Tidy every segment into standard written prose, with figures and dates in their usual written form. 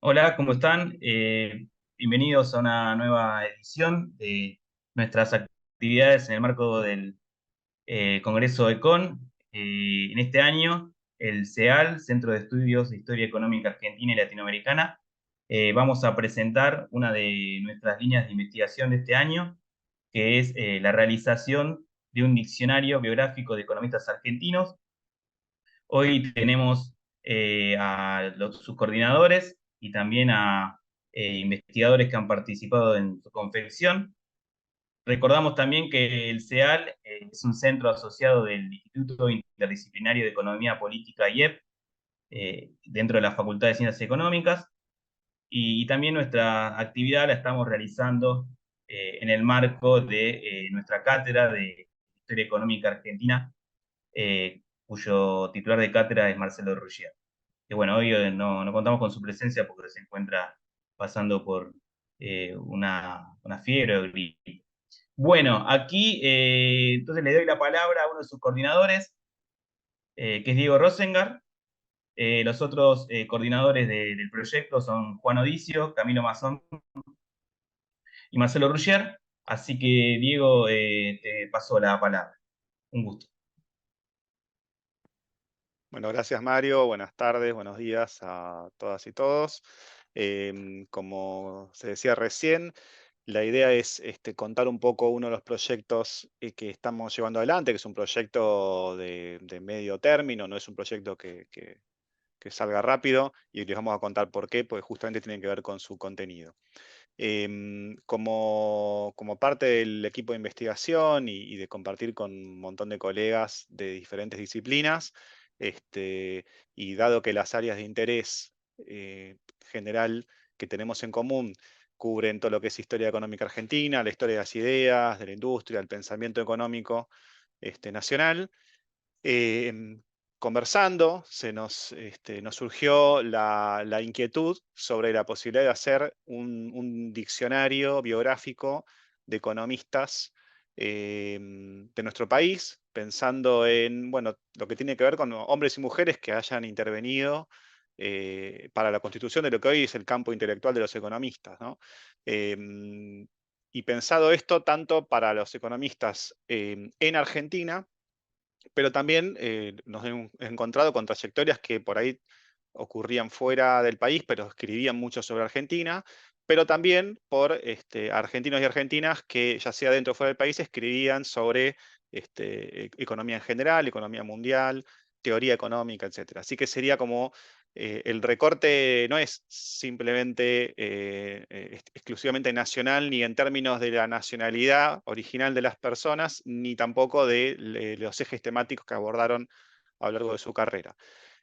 Hola, ¿cómo están? Bienvenidos a una nueva edición de nuestras actividades en el marco del Congreso ECON. En este año, el CEAL, Centro de Estudios de Historia Económica Argentina y Latinoamericana, vamos a presentar una de nuestras líneas de investigación de este año, que es la realización de un diccionario biográfico de economistas argentinos. Hoy tenemos sus coordinadores y también a investigadores que han participado en su confección. Recordamos también que el CEAL es un centro asociado del Instituto Interdisciplinario de Economía Política IEP, dentro de la Facultad de Ciencias Económicas, y también nuestra actividad la estamos realizando en el marco de nuestra cátedra de Historia Económica Argentina, cuyo titular de cátedra es Marcelo Ruggier. Que bueno, hoy no contamos con su presencia porque se encuentra pasando por una fiebre o gripe. Bueno, aquí entonces le doy la palabra a uno de sus coordinadores, que es Diego Rosengar. Los otros coordinadores del proyecto son Juan Odicio, Camilo Mazón y Marcelo Ruggier. Así que, Diego, te paso la palabra. Un gusto. Bueno, gracias Mario, buenas tardes, buenos días a todas y todos. Como se decía recién, la idea es contar un poco uno de los proyectos que estamos llevando adelante, que es un proyecto de medio término, no es un proyecto que salga rápido, y les vamos a contar por qué, porque justamente tiene que ver con su contenido. Como parte del equipo de investigación y de compartir con un montón de colegas de diferentes disciplinas, y dado que las áreas de interés general que tenemos en común cubren todo lo que es historia económica argentina, la historia de las ideas, de la industria, el pensamiento económico nacional, eh, conversando, nos surgió la inquietud sobre la posibilidad de hacer un diccionario biográfico de economistas de nuestro país, pensando en bueno, lo que tiene que ver con hombres y mujeres que hayan intervenido para la constitución de lo que hoy es el campo intelectual de los economistas, ¿no? Y pensado esto tanto para los economistas en Argentina, pero también nos hemos encontrado con trayectorias que por ahí ocurrían fuera del país, pero escribían mucho sobre Argentina, pero también por argentinos y argentinas que, ya sea dentro o fuera del país, escribían sobre economía en general, economía mundial, teoría económica, etcétera. Así que sería como el recorte no es simplemente exclusivamente nacional, ni en términos de la nacionalidad original de las personas, ni tampoco de los ejes temáticos que abordaron a lo largo de su carrera.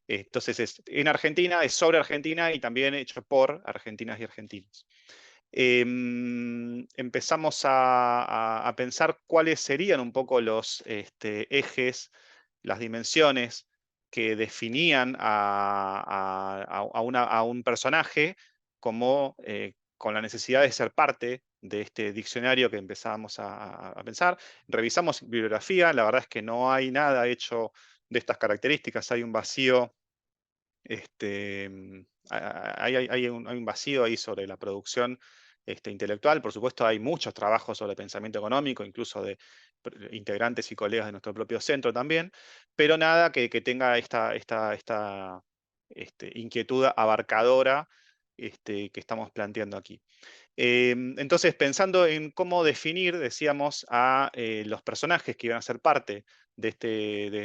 Entonces, en Argentina, es sobre Argentina y también hecho por argentinas y argentinos. Empezamos a pensar cuáles serían un poco los ejes, las dimensiones que definían a un personaje como con la necesidad de ser parte de este diccionario que empezábamos a pensar. Revisamos bibliografía, la verdad es que no hay nada hecho de estas características, hay un vacío, hay un vacío ahí sobre la producción intelectual. Por supuesto, hay muchos trabajos sobre pensamiento económico, incluso de integrantes y colegas de nuestro propio centro también, pero nada que tenga esta inquietud abarcadora que estamos planteando aquí. Entonces, pensando en cómo definir, decíamos, a los personajes que iban a ser parte de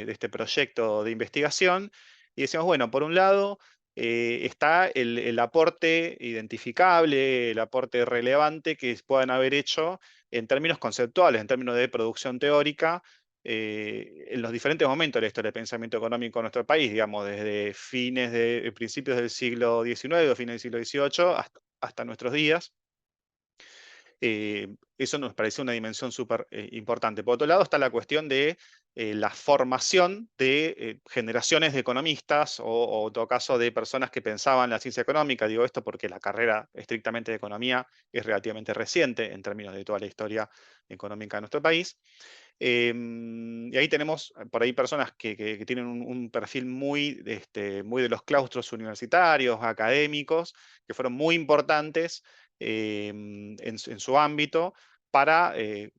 este proyecto de investigación, y decíamos, bueno, por un lado está el aporte identificable, el aporte relevante que puedan haber hecho en términos conceptuales, en términos de producción teórica, en los diferentes momentos de la historia del pensamiento económico en nuestro país, digamos, desde principios del siglo XIX o fines del siglo XVIII hasta nuestros días. Eso nos pareció una dimensión súper importante. Por otro lado está la cuestión de la formación de generaciones de economistas o en todo caso de personas que pensaban la ciencia económica. Digo esto porque la carrera estrictamente de economía es relativamente reciente en términos de toda la historia económica de nuestro país. Y ahí tenemos por ahí personas que tienen un perfil muy, muy de los claustros universitarios, académicos, que fueron muy importantes en su ámbito para,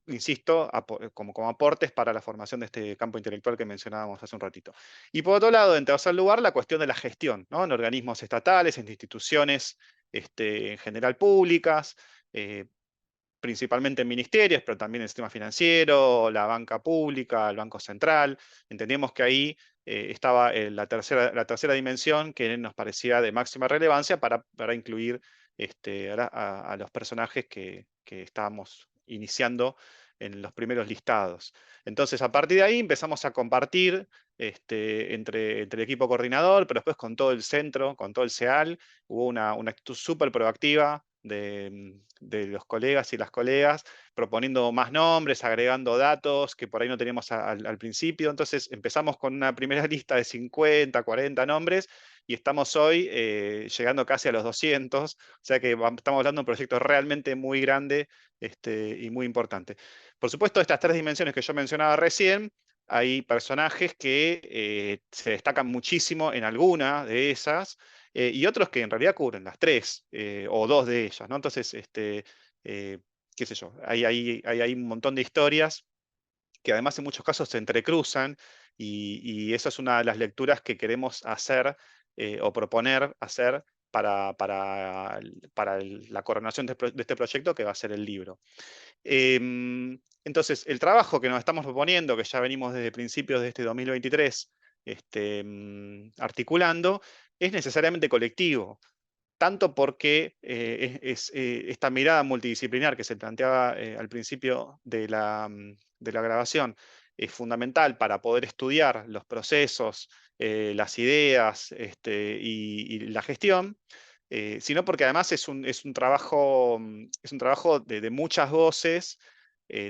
insisto, como aportes para la formación de este campo intelectual que mencionábamos hace un ratito. Y por otro lado, en tercer lugar, la cuestión de la gestión, ¿no? En organismos estatales, en instituciones en general públicas, principalmente en ministerios, pero también en el sistema financiero, la banca pública, el Banco Central. Entendíamos que ahí estaba la tercera dimensión que nos parecía de máxima relevancia para incluir a los personajes que estábamos iniciando en los primeros listados. Entonces, a partir de ahí empezamos a compartir entre el equipo coordinador, pero después con todo el centro, con todo el CEAL, hubo una actitud súper proactiva de los colegas y las colegas, proponiendo más nombres, agregando datos que por ahí no teníamos al principio. Entonces empezamos con una primera lista de 50, 40 nombres y estamos hoy llegando casi a los 200, o sea que estamos hablando de un proyecto realmente muy grande y muy importante. Por supuesto, estas tres dimensiones que yo mencionaba recién, hay personajes que se destacan muchísimo en alguna de esas, y otros que en realidad cubren las tres o dos de ellas, ¿no? Entonces, eh, qué sé yo, hay un montón de historias que además en muchos casos se entrecruzan y esa es una de las lecturas que queremos hacer o proponer hacer para la coronación de este proyecto que va a ser el libro. Entonces, el trabajo que nos estamos proponiendo, que ya venimos desde principios de este 2023 articulando, es necesariamente colectivo, tanto porque esta mirada multidisciplinar que se planteaba al principio de la grabación es fundamental para poder estudiar los procesos, las ideas y la gestión, sino porque además es un trabajo de muchas voces,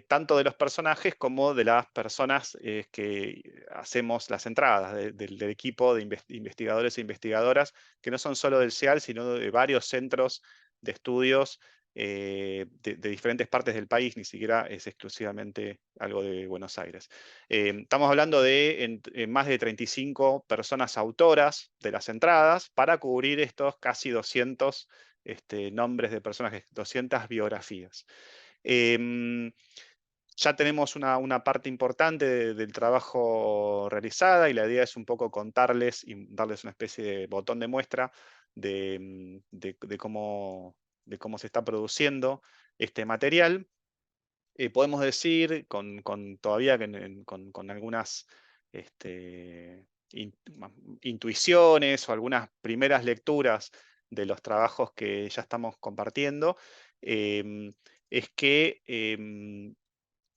tanto de los personajes como de las personas que hacemos las entradas del equipo de investigadores e investigadoras, que no son solo del CIAL, sino de varios centros de estudios de diferentes partes del país, ni siquiera es exclusivamente algo de Buenos Aires. Estamos hablando de más de 35 personas autoras de las entradas para cubrir estos casi 200 nombres de personajes, 200 biografías. Em, ya tenemos una parte importante del trabajo realizada y la idea es un poco contarles y darles una especie de botón de muestra de cómo se está produciendo este material. Podemos decir todavía con algunas intuiciones o algunas primeras lecturas de los trabajos que ya estamos compartiendo, es que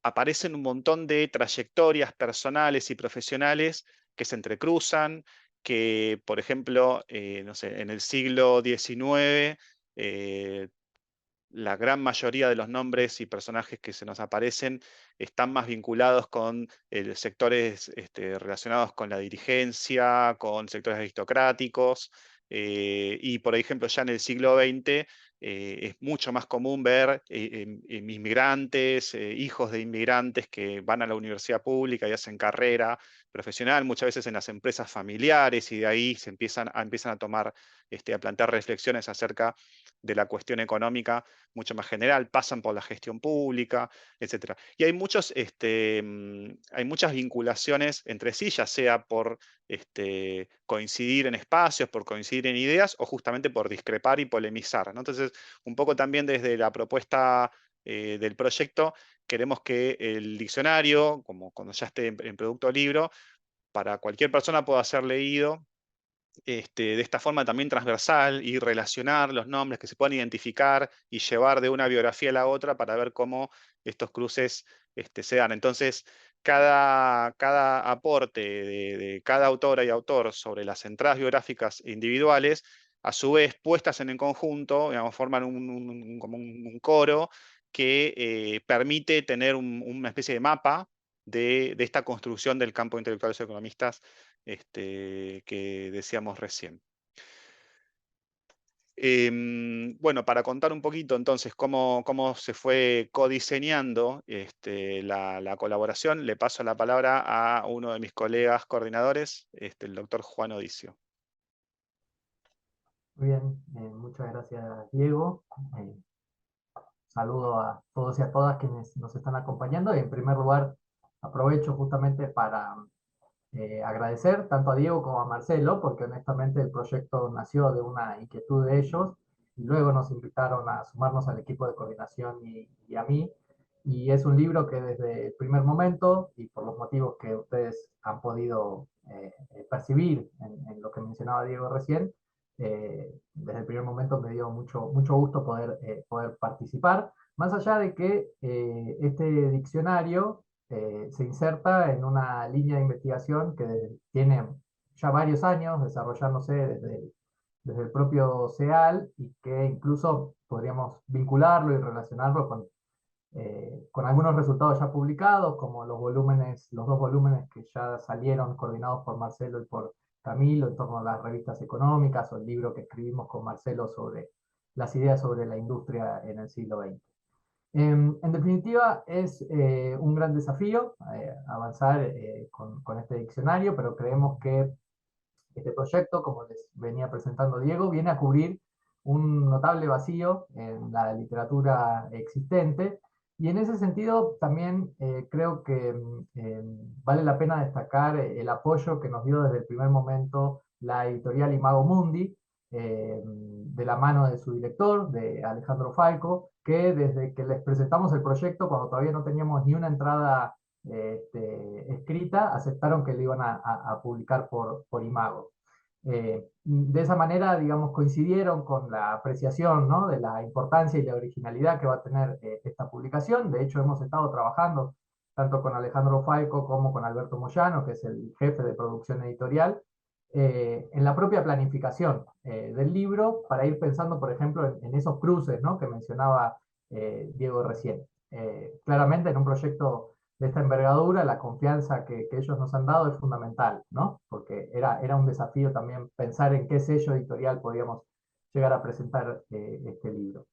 aparecen un montón de trayectorias personales y profesionales que se entrecruzan, que, por ejemplo, no sé, en el siglo XIX, la gran mayoría de los nombres y personajes que se nos aparecen están más vinculados con sectores relacionados con la dirigencia, con sectores aristocráticos, y por ejemplo ya en el siglo XX es mucho más común ver inmigrantes, hijos de inmigrantes que van a la universidad pública y hacen carrera profesional, muchas veces en las empresas familiares, y de ahí empiezan a tomar, a plantear reflexiones acerca de la cuestión económica mucho más general, pasan por la gestión pública, etcétera. Y hay muchas vinculaciones entre sí, ya sea por coincidir en espacios, por coincidir en ideas o justamente por discrepar y polemizar, ¿no? Entonces, un poco también desde la propuesta del proyecto, queremos que el diccionario, como cuando ya esté en producto libro, para cualquier persona pueda ser leído de esta forma también transversal y relacionar los nombres que se puedan identificar y llevar de una biografía a la otra para ver cómo estos cruces se dan. Entonces, cada aporte de cada autora y autor sobre las entradas biográficas individuales, a su vez puestas en el conjunto, digamos, forman como un coro que permite tener una especie de mapa de esta construcción del campo intelectual de los economistas que decíamos recién. Bueno, para contar un poquito entonces cómo se fue codiseñando la colaboración, le paso la palabra a uno de mis colegas coordinadores, el doctor Juan Odicio. Muy bien, muchas gracias Diego. Eh, Saludo a todos y a todas quienes nos están acompañando y en primer lugar aprovecho justamente para agradecer tanto a Diego como a Marcelo, porque honestamente el proyecto nació de una inquietud de ellos y luego nos invitaron a sumarnos al equipo de coordinación y a mí. Y es un libro que desde el primer momento, y por los motivos que ustedes han podido percibir en lo que mencionaba Diego recién, desde el primer momento me dio mucho gusto poder participar, más allá de que este diccionario se inserta en una línea de investigación que tiene ya varios años desarrollándose desde el propio CEAL y que incluso podríamos vincularlo y relacionarlo con algunos resultados ya publicados, como los dos volúmenes que ya salieron coordinados por Marcelo y por Camilo en torno a las revistas económicas, o el libro que escribimos con Marcelo sobre las ideas sobre la industria en el siglo XX. En definitiva, es un gran desafío avanzar con este diccionario, pero creemos que este proyecto, como les venía presentando Diego, viene a cubrir un notable vacío en la literatura existente, y en ese sentido también creo que vale la pena destacar el apoyo que nos dio desde el primer momento la editorial Imago Mundi, de la mano de su director, de Alejandro Falco, que desde que les presentamos el proyecto, cuando todavía no teníamos ni una entrada escrita, aceptaron que lo iban a publicar por Imago. De esa manera, digamos, coincidieron con la apreciación, ¿no?, de la importancia y la originalidad que va a tener esta publicación. De hecho, hemos estado trabajando tanto con Alejandro Falco como con Alberto Moyano, que es el jefe de producción editorial, en la propia planificación del libro, para ir pensando, por ejemplo, en esos cruces, ¿no?, que mencionaba Diego recién. Claramente en un proyecto de esta envergadura, la confianza que ellos nos han dado es fundamental, ¿no? Porque era un desafío también pensar en qué sello editorial podíamos llegar a presentar este libro.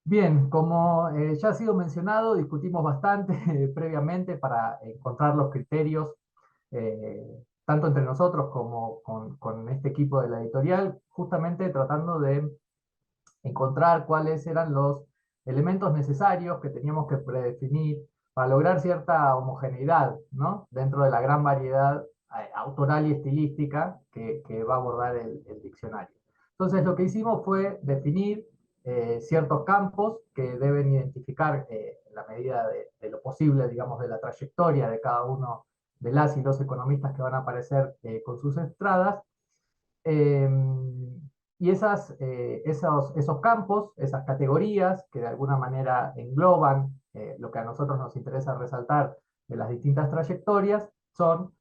Bien, como ya ha sido mencionado, discutimos bastante previamente para encontrar los criterios, tanto entre nosotros como con este equipo de la editorial, justamente tratando de encontrar cuáles eran los elementos necesarios que teníamos que predefinir para lograr cierta homogeneidad, ¿no?, dentro de la gran variedad autoral y estilística que va a abordar el diccionario. Entonces lo que hicimos fue definir ciertos campos que deben identificar en la medida de lo posible, digamos, de la trayectoria de cada uno de las y los economistas que van a aparecer con sus entradas. Eh, y esos campos, esas categorías que de alguna manera engloban lo que a nosotros nos interesa resaltar de las distintas trayectorias, son,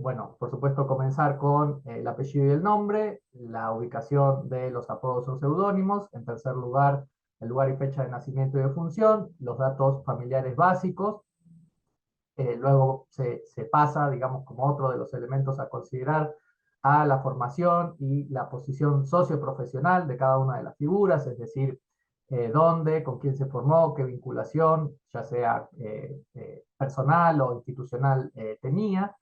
bueno, por supuesto comenzar con el apellido y el nombre, la ubicación de los apodos o seudónimos, en tercer lugar, el lugar y fecha de nacimiento y de función, los datos familiares básicos. Luego se pasa, digamos, como otro de los elementos a considerar, a la formación y la posición socioprofesional de cada una de las figuras, es decir, dónde, con quién se formó, qué vinculación, ya sea personal o institucional, tenía,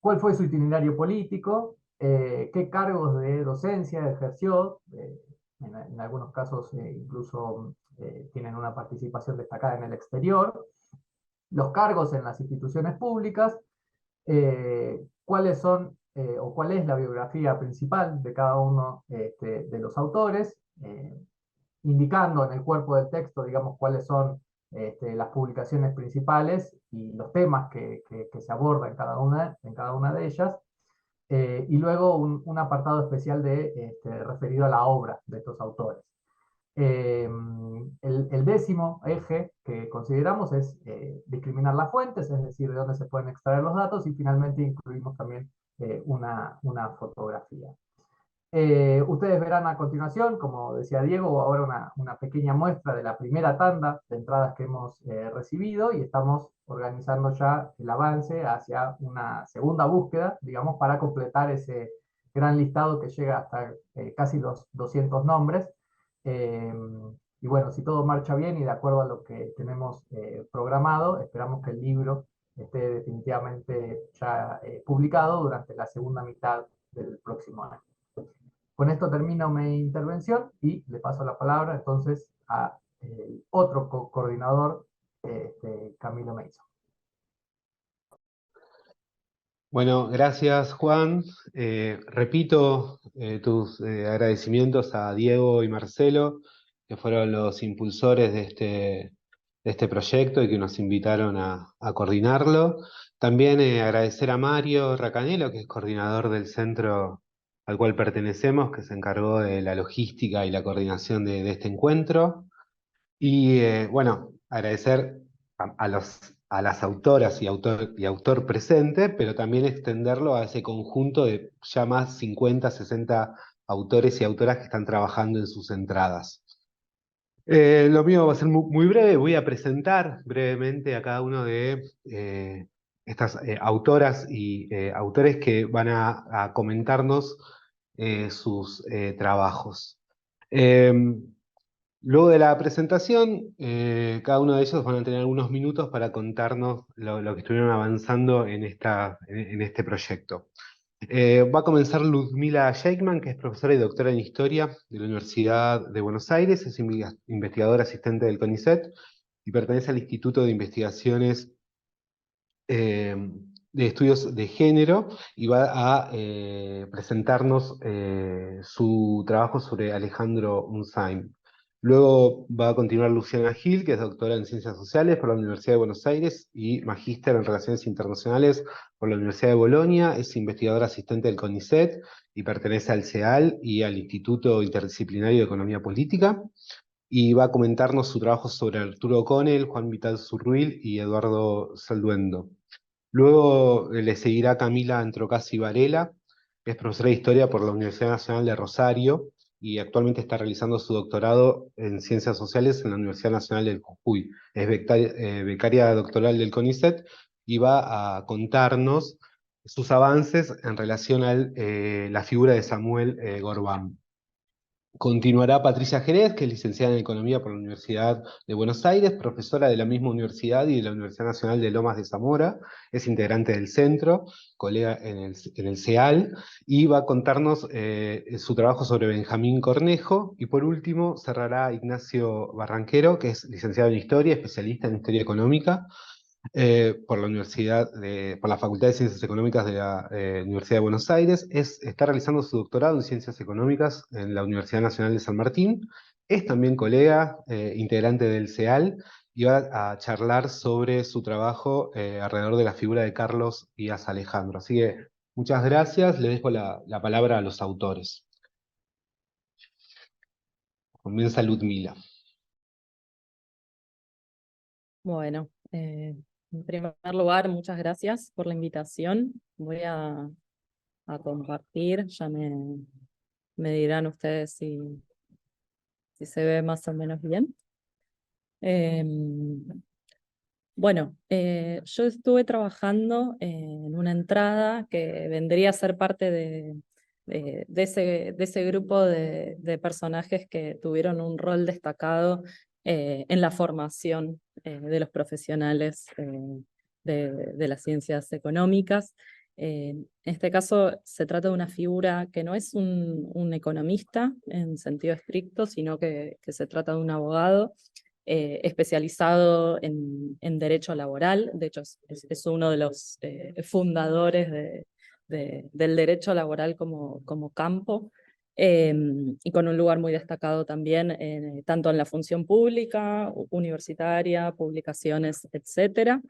cuál fue su itinerario político, qué cargos de docencia ejerció, en algunos casos incluso tienen una participación destacada en el exterior, los cargos en las instituciones públicas, cuáles son o cuál es la biografía principal de cada uno de los autores, indicando en el cuerpo del texto, digamos, cuáles son las publicaciones principales y los temas que se abordan en cada una de ellas, y luego un apartado especial referido a la obra de estos autores. El décimo eje que consideramos es discriminar las fuentes, es decir, de dónde se pueden extraer los datos, y finalmente incluimos también una fotografía. Ustedes verán a continuación, como decía Diego, ahora una pequeña muestra de la primera tanda de entradas que hemos recibido, y estamos organizando ya el avance hacia una segunda búsqueda, digamos, para completar gran listado que llega hasta casi los 200 nombres. Y bueno, si todo marcha bien y de acuerdo a lo que tenemos programado, esperamos que el libro esté definitivamente ya publicado durante la segunda mitad del próximo año. Con esto termino mi intervención y le paso la palabra entonces a otro coordinador, Camilo Mason. Bueno, gracias Juan. Repito tus agradecimientos a Diego y Marcelo, que fueron los impulsores de este proyecto y que nos invitaron a coordinarlo. También agradecer a Mario Racanelo, que es coordinador del centro al cual pertenecemos, que se encargó de la logística y la coordinación de este encuentro. Y bueno, agradecer a las autoras y autor presente, pero también extenderlo a ese conjunto de ya más 50, 60 autores y autoras que están trabajando en sus entradas. Lo mío va a ser muy breve, voy a presentar brevemente a cada uno de estas autoras y autores que van a comentarnos sus trabajos. Luego de la presentación, cada uno de ellos van a tener algunos minutos para contarnos lo que estuvieron avanzando en este proyecto. Va a comenzar Ludmila Sheikman, que es profesora y doctora en Historia de la Universidad de Buenos Aires, es investigadora asistente del CONICET y pertenece al Instituto de Investigaciones de Estudios de Género, y va a presentarnos su trabajo sobre Alejandro Unzain. Luego va a continuar Luciana Gil, que es doctora en Ciencias Sociales por la Universidad de Buenos Aires y magíster en Relaciones Internacionales por la Universidad de Bolonia, es investigadora asistente del CONICET y pertenece al CEAL y al Instituto Interdisciplinario de Economía Política, y va a comentarnos su trabajo sobre Arturo O'Connell, Juan Vital Zurruil y Eduardo Salduendo. Luego le seguirá Camila Antrocasi Varela, que es profesora de Historia por la Universidad Nacional de Rosario y actualmente está realizando su doctorado en Ciencias Sociales en la Universidad Nacional del Jujuy. Es becaria doctoral del CONICET y va a contarnos sus avances en relación a la figura de Samuel Gorbán. Continuará Patricia Jerez, que es licenciada en Economía por la Universidad de Buenos Aires, profesora de la misma universidad y de la Universidad Nacional de Lomas de Zamora, es integrante del centro, colega en el CEAL, y va a contarnos su trabajo sobre Benjamín Cornejo. Y por último cerrará Ignacio Barranquero, que es licenciado en Historia, especialista en Historia Económica, por la Facultad de Ciencias Económicas de la Universidad de Buenos Aires, está realizando su doctorado en Ciencias Económicas en la Universidad Nacional de San Martín, es también colega, integrante del CEAL, y va a charlar sobre su trabajo alrededor de la figura de Carlos Díaz Alejandro. Así que muchas gracias, le dejo la palabra a los autores. Comienza Ludmila. Bueno, en primer lugar, muchas gracias por la invitación. Voy a compartir, ya me dirán ustedes si se ve más o menos bien. Bueno, yo estuve trabajando en una entrada que vendría a ser parte de ese grupo de personajes que tuvieron un rol destacado en la formación de los profesionales de las ciencias económicas. En este caso se trata de una figura que no es un economista en sentido estricto, sino que se trata de un abogado especializado en derecho laboral. De hecho, es uno de los fundadores del derecho laboral como campo, y con un lugar muy destacado también, tanto en la función pública, universitaria, publicaciones, etc.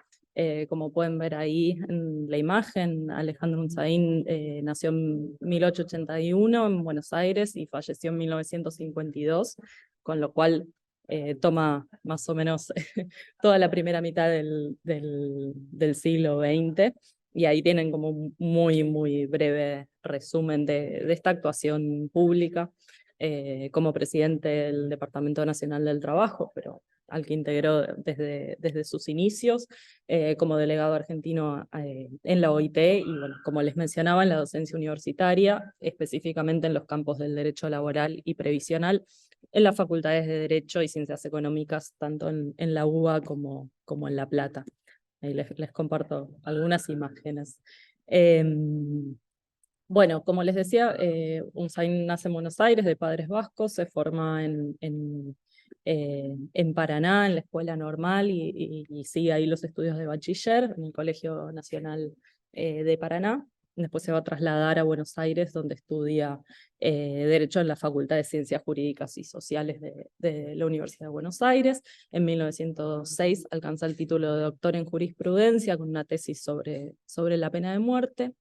Como pueden ver ahí en la imagen, Alejandro Unzain nació en 1881 en Buenos Aires y falleció en 1952, con lo cual toma más o menos toda la primera mitad del siglo XX, y ahí tienen como un muy breve resumen de esta actuación pública como presidente del Departamento Nacional del Trabajo, pero al que integró desde sus inicios como delegado argentino en la OIT y, bueno, como les mencionaba, en la docencia universitaria, específicamente en los campos del derecho laboral y previsional, en las facultades de Derecho y Ciencias Económicas, tanto en la UBA como en La Plata. Ahí les comparto algunas imágenes. Bueno, como les decía, Unzain nace en Buenos Aires, de padres vascos, se forma en Paraná, en la escuela normal, y sigue ahí los estudios de bachiller en el Colegio Nacional de Paraná. Después se va a trasladar a Buenos Aires, donde estudia Derecho en la Facultad de Ciencias Jurídicas y Sociales de la Universidad de Buenos Aires. En 1906 alcanza el título de doctor en jurisprudencia con una tesis sobre la pena de muerte.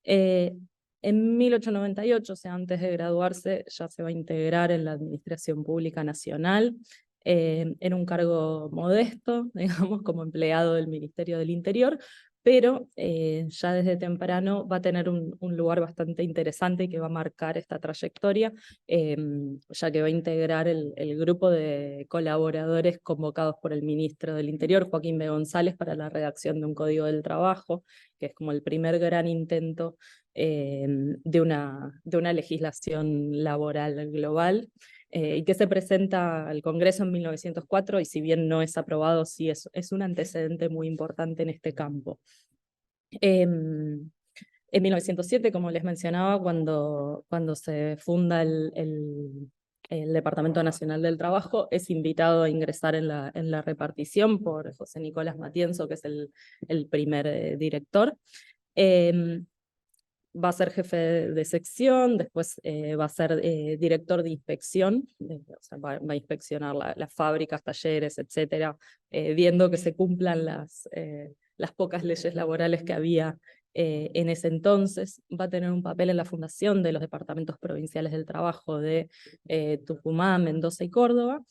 En 1898, o sea, antes de graduarse, ya se va a integrar en la Administración Pública Nacional, en un cargo modesto, digamos, como empleado del Ministerio del Interior, pero ya desde temprano va a tener un lugar bastante interesante y que va a marcar esta trayectoria, ya que va a integrar el grupo de colaboradores convocados por el ministro del Interior, Joaquín B. González, para la redacción de un Código del Trabajo, que es como el primer gran intento de una legislación laboral global, y que se presenta al Congreso en 1904, y si bien no es aprobado, sí es un antecedente muy importante en este campo. En 1907, como les mencionaba, cuando se funda el Departamento Nacional del Trabajo, es invitado a ingresar en la repartición por José Nicolás Matienzo, que es el primer director. Va a ser jefe de sección, después va a ser director de inspección, o sea, va a inspeccionar las fábricas, talleres, etcétera, viendo que se cumplan las pocas leyes laborales que había en ese entonces. Va a tener un papel en la fundación de los departamentos provinciales del trabajo de Tucumán, Mendoza y Córdoba.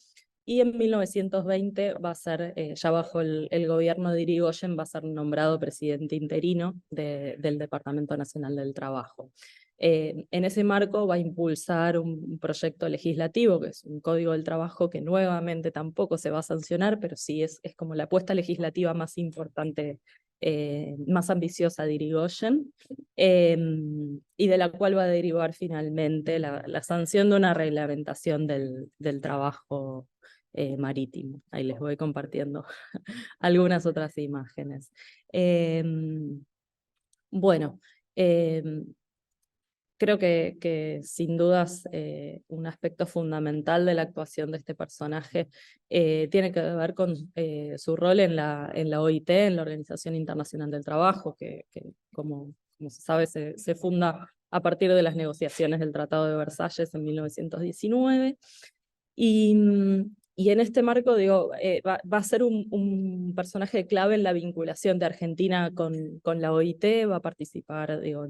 Y en 1920 va a ser, ya bajo el gobierno de Irigoyen, va a ser nombrado presidente interino del Departamento Nacional del Trabajo. En ese marco va a impulsar un proyecto legislativo, que es un Código del Trabajo, que nuevamente tampoco se va a sancionar, pero sí es como la apuesta legislativa más importante, más ambiciosa de Irigoyen, y de la cual va a derivar finalmente la sanción de una reglamentación del trabajo marítimo. Ahí les voy compartiendo algunas otras imágenes. Bueno, creo que sin dudas un aspecto fundamental de la actuación de este personaje tiene que ver con su rol en la OIT, en la Organización Internacional del Trabajo, que como se sabe se funda a partir de las negociaciones del Tratado de Versalles en 1919. Y en este marco, digo, va a ser un personaje clave en la vinculación de Argentina con la OIT, va a participar, digo,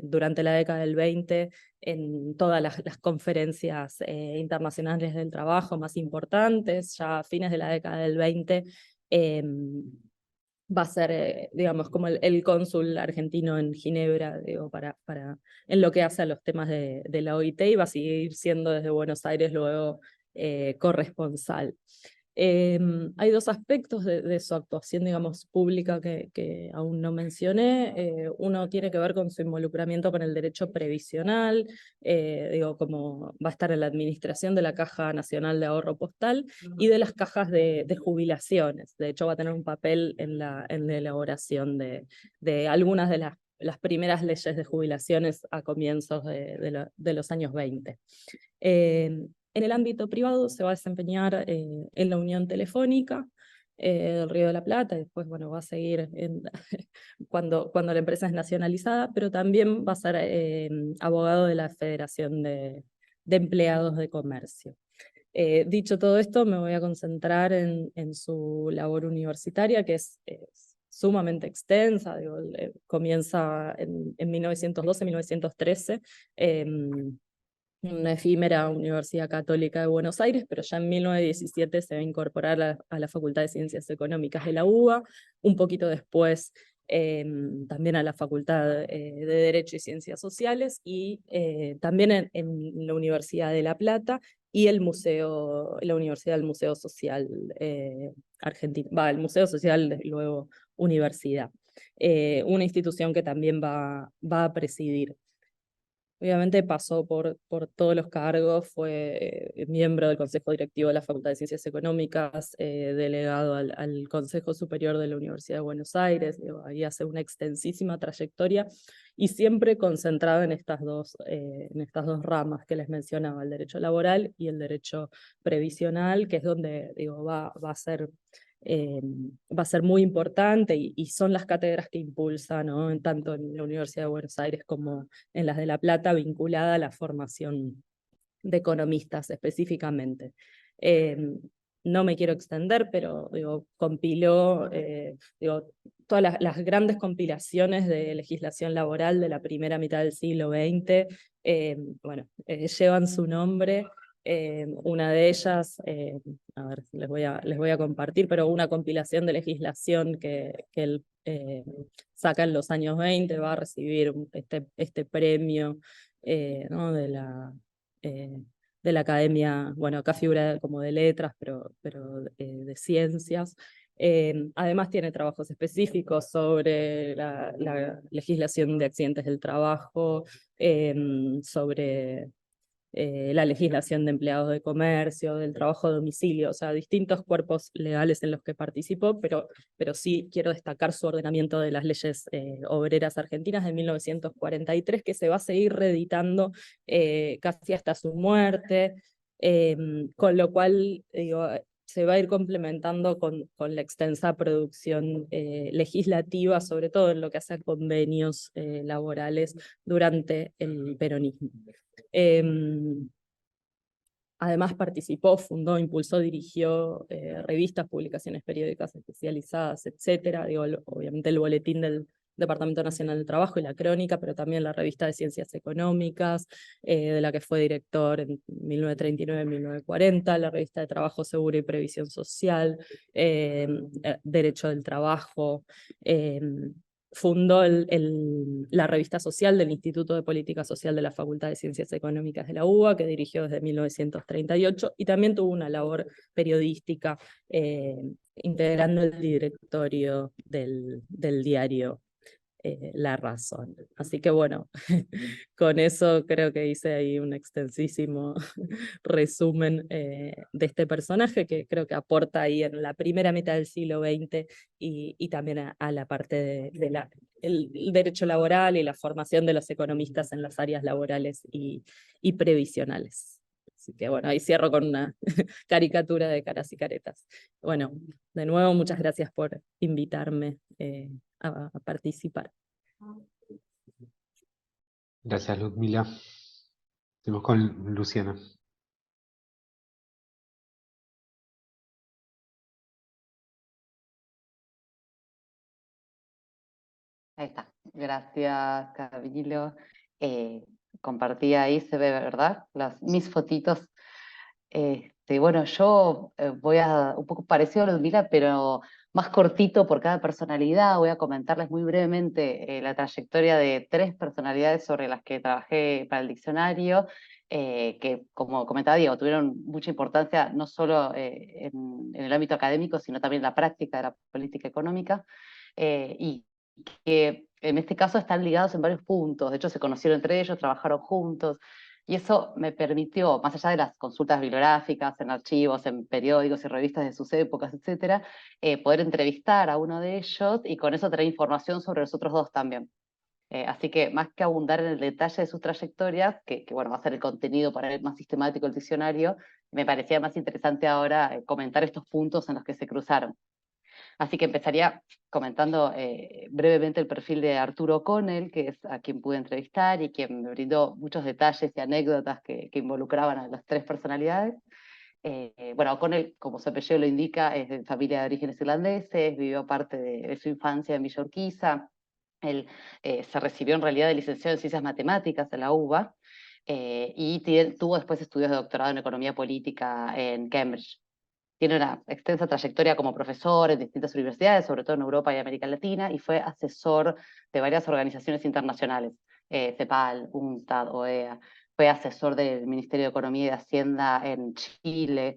durante la década del 20 en todas las conferencias internacionales del trabajo más importantes. Ya a fines de la década del 20 va a ser, digamos, como el cónsul argentino en Ginebra, digo, en lo que hace a los temas de la OIT, y va a seguir siendo desde Buenos Aires luego corresponsal. Hay dos aspectos de su actuación, digamos, pública que aún no mencioné. Uno tiene que ver con su involucramiento con el derecho previsional, digo, como va a estar en la administración de la Caja Nacional de Ahorro Postal y de las cajas de jubilaciones. De hecho, va a tener un papel en la elaboración de algunas de las primeras leyes de jubilaciones a comienzos de los años 20. En el ámbito privado se va a desempeñar en la Unión Telefónica del Río de la Plata, y después, bueno, va a seguir cuando la empresa es nacionalizada, pero también va a ser abogado de la Federación de Empleados de Comercio. Dicho todo esto, me voy a concentrar en su labor universitaria, que es sumamente extensa. Digo, comienza en 1912-1913, una efímera Universidad Católica de Buenos Aires, pero ya en 1917 se va a incorporar a la Facultad de Ciencias Económicas de la UBA, un poquito después también a la Facultad de Derecho y Ciencias Sociales, y también en la Universidad de La Plata, y el museo, la Universidad del Museo Social Argentino, el Museo Social, luego Universidad, una institución que también va a presidir. Obviamente pasó por todos los cargos, fue miembro del Consejo Directivo de la Facultad de Ciencias Económicas, delegado al Consejo Superior de la Universidad de Buenos Aires, ahí hace una extensísima trayectoria y siempre concentrado en estas dos ramas que les mencionaba, el derecho laboral y el derecho previsional, que es donde va a ser muy importante y son las cátedras que impulsan, ¿no? Tanto en la Universidad de Buenos Aires como en las de La Plata, vinculada a la formación de economistas específicamente. No me quiero extender, pero compiló todas las grandes compilaciones de legislación laboral de la primera mitad del siglo XX, llevan su nombre. Una de ellas, a ver, les voy a compartir, pero una compilación de legislación que él saca en los años 20, va a recibir este premio, ¿no? de la Academia, bueno, acá figura como de letras, pero de ciencias. Además tiene trabajos específicos sobre la legislación de accidentes del trabajo, sobre la legislación de empleados de comercio, del trabajo a domicilio, o sea, distintos cuerpos legales en los que participó, pero sí quiero destacar su ordenamiento de las leyes obreras argentinas de 1943, que se va a seguir reeditando casi hasta su muerte, con lo cual, se va a ir complementando con la extensa producción legislativa, sobre todo en lo que hace a convenios laborales durante el peronismo. Además participó, fundó, impulsó, dirigió revistas, publicaciones periódicas especializadas, etc. Obviamente el boletín del Departamento Nacional del Trabajo y la Crónica, pero también la revista de Ciencias Económicas, de la que fue director en 1939-1940, la revista de Trabajo Seguro y Previsión Social, Derecho del Trabajo, fundó la revista social del Instituto de Política Social de la Facultad de Ciencias Económicas de la UBA, que dirigió desde 1938, y también tuvo una labor periodística integrando el directorio del diario La Razón. Así que bueno, con eso creo que hice ahí un extensísimo resumen de este personaje, que creo que aporta ahí en la primera mitad del siglo XX y también a la parte de el derecho laboral y la formación de los economistas en las áreas laborales y previsionales. Así que bueno, ahí cierro con una caricatura de caras y caretas. Bueno, de nuevo, muchas gracias por invitarme a participar. Gracias, Ludmila. Seguimos con Luciana. Ahí está. Gracias, Camilo. Compartí ahí, se ve, ¿verdad? Mis fotitos. Bueno, yo voy a, un poco parecido a Ludmila, pero más cortito por cada personalidad. Voy a comentarles muy brevemente la trayectoria de 3 personalidades sobre las que trabajé para el diccionario, que, como comentaba Diego, tuvieron mucha importancia no solo en el ámbito académico, sino también en la práctica de la política económica, y que en este caso están ligados en varios puntos. De hecho, se conocieron entre ellos, trabajaron juntos, y eso me permitió, más allá de las consultas bibliográficas, en archivos, en periódicos y revistas de sus épocas, etcétera, poder entrevistar a uno de ellos y con eso tener información sobre los otros 2 también. Así que más que abundar en el detalle de sus trayectorias, que bueno, va a ser el contenido para el más sistemático del diccionario, me parecía más interesante ahora comentar estos puntos en los que se cruzaron. Así que empezaría comentando brevemente el perfil de Arturo O'Connell, que es a quien pude entrevistar y quien me brindó muchos detalles y anécdotas que involucraban a las 3 personalidades. Bueno, O'Connell, como su apellido lo indica, es de familia de orígenes irlandeses, vivió parte de su infancia en Villa Urquiza. Él se recibió en realidad de licenciado en Ciencias Matemáticas en la UBA y tuvo después estudios de doctorado en Economía Política en Cambridge. Tiene una extensa trayectoria como profesor en distintas universidades, sobre todo en Europa y América Latina, y fue asesor de varias organizaciones internacionales, CEPAL, UNCTAD, OEA. fue asesor del Ministerio de Economía y de Hacienda en Chile,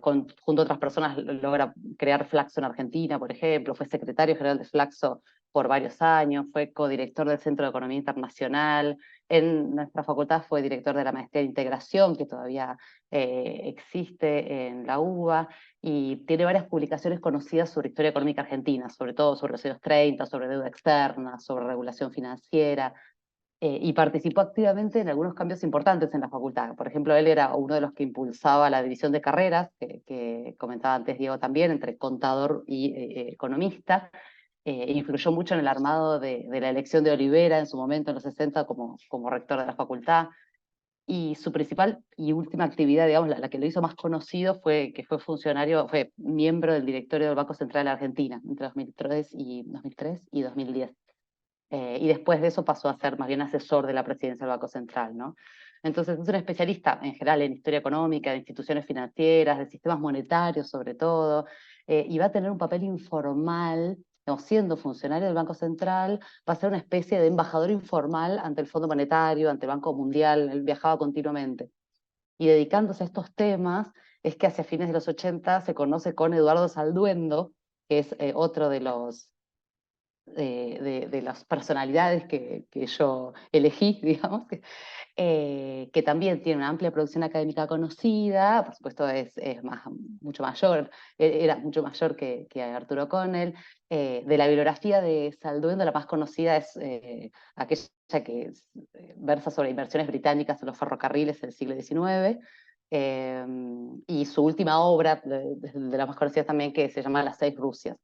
junto a otras personas logra crear Flaxo en Argentina, por ejemplo, fue secretario general de Flaxo por varios años, fue codirector del Centro de Economía Internacional, en nuestra facultad fue director de la Maestría de Integración, que todavía existe en la UBA, y tiene varias publicaciones conocidas sobre historia económica argentina, sobre todo sobre los años 30, sobre deuda externa, sobre regulación financiera, y participó activamente en algunos cambios importantes en la facultad. Por ejemplo, él era uno de los que impulsaba la división de carreras, que comentaba antes Diego también, entre contador y economista, influyó mucho en el armado de la elección de Olivera en su momento, en los 60, como rector de la facultad. Y su principal y última actividad, digamos, la que lo hizo más conocido, fue que fue funcionario, fue miembro del directorio del Banco Central de la Argentina entre 2003 y 2010. Y después de eso pasó a ser más bien asesor de la presidencia del Banco Central, ¿no? Entonces es un especialista en general en historia económica, de instituciones financieras, de sistemas monetarios sobre todo, y va a tener un papel informal, no, siendo funcionario del Banco Central, va a ser una especie de embajador informal ante el Fondo Monetario, ante el Banco Mundial, él viajaba continuamente. Y dedicándose a estos temas, es que hacia fines de los 80 se conoce con Eduardo Salduendo, que es otro de las personalidades que yo elegí, digamos, que también tiene una amplia producción académica conocida, por supuesto mucho mayor, era mucho mayor que Arturo Connell. De la bibliografía de Salduendo, la más conocida es aquella que versa sobre inversiones británicas en los ferrocarriles del siglo XIX, y su última obra, de las más conocidas también, que se llama Las 6 Rusias.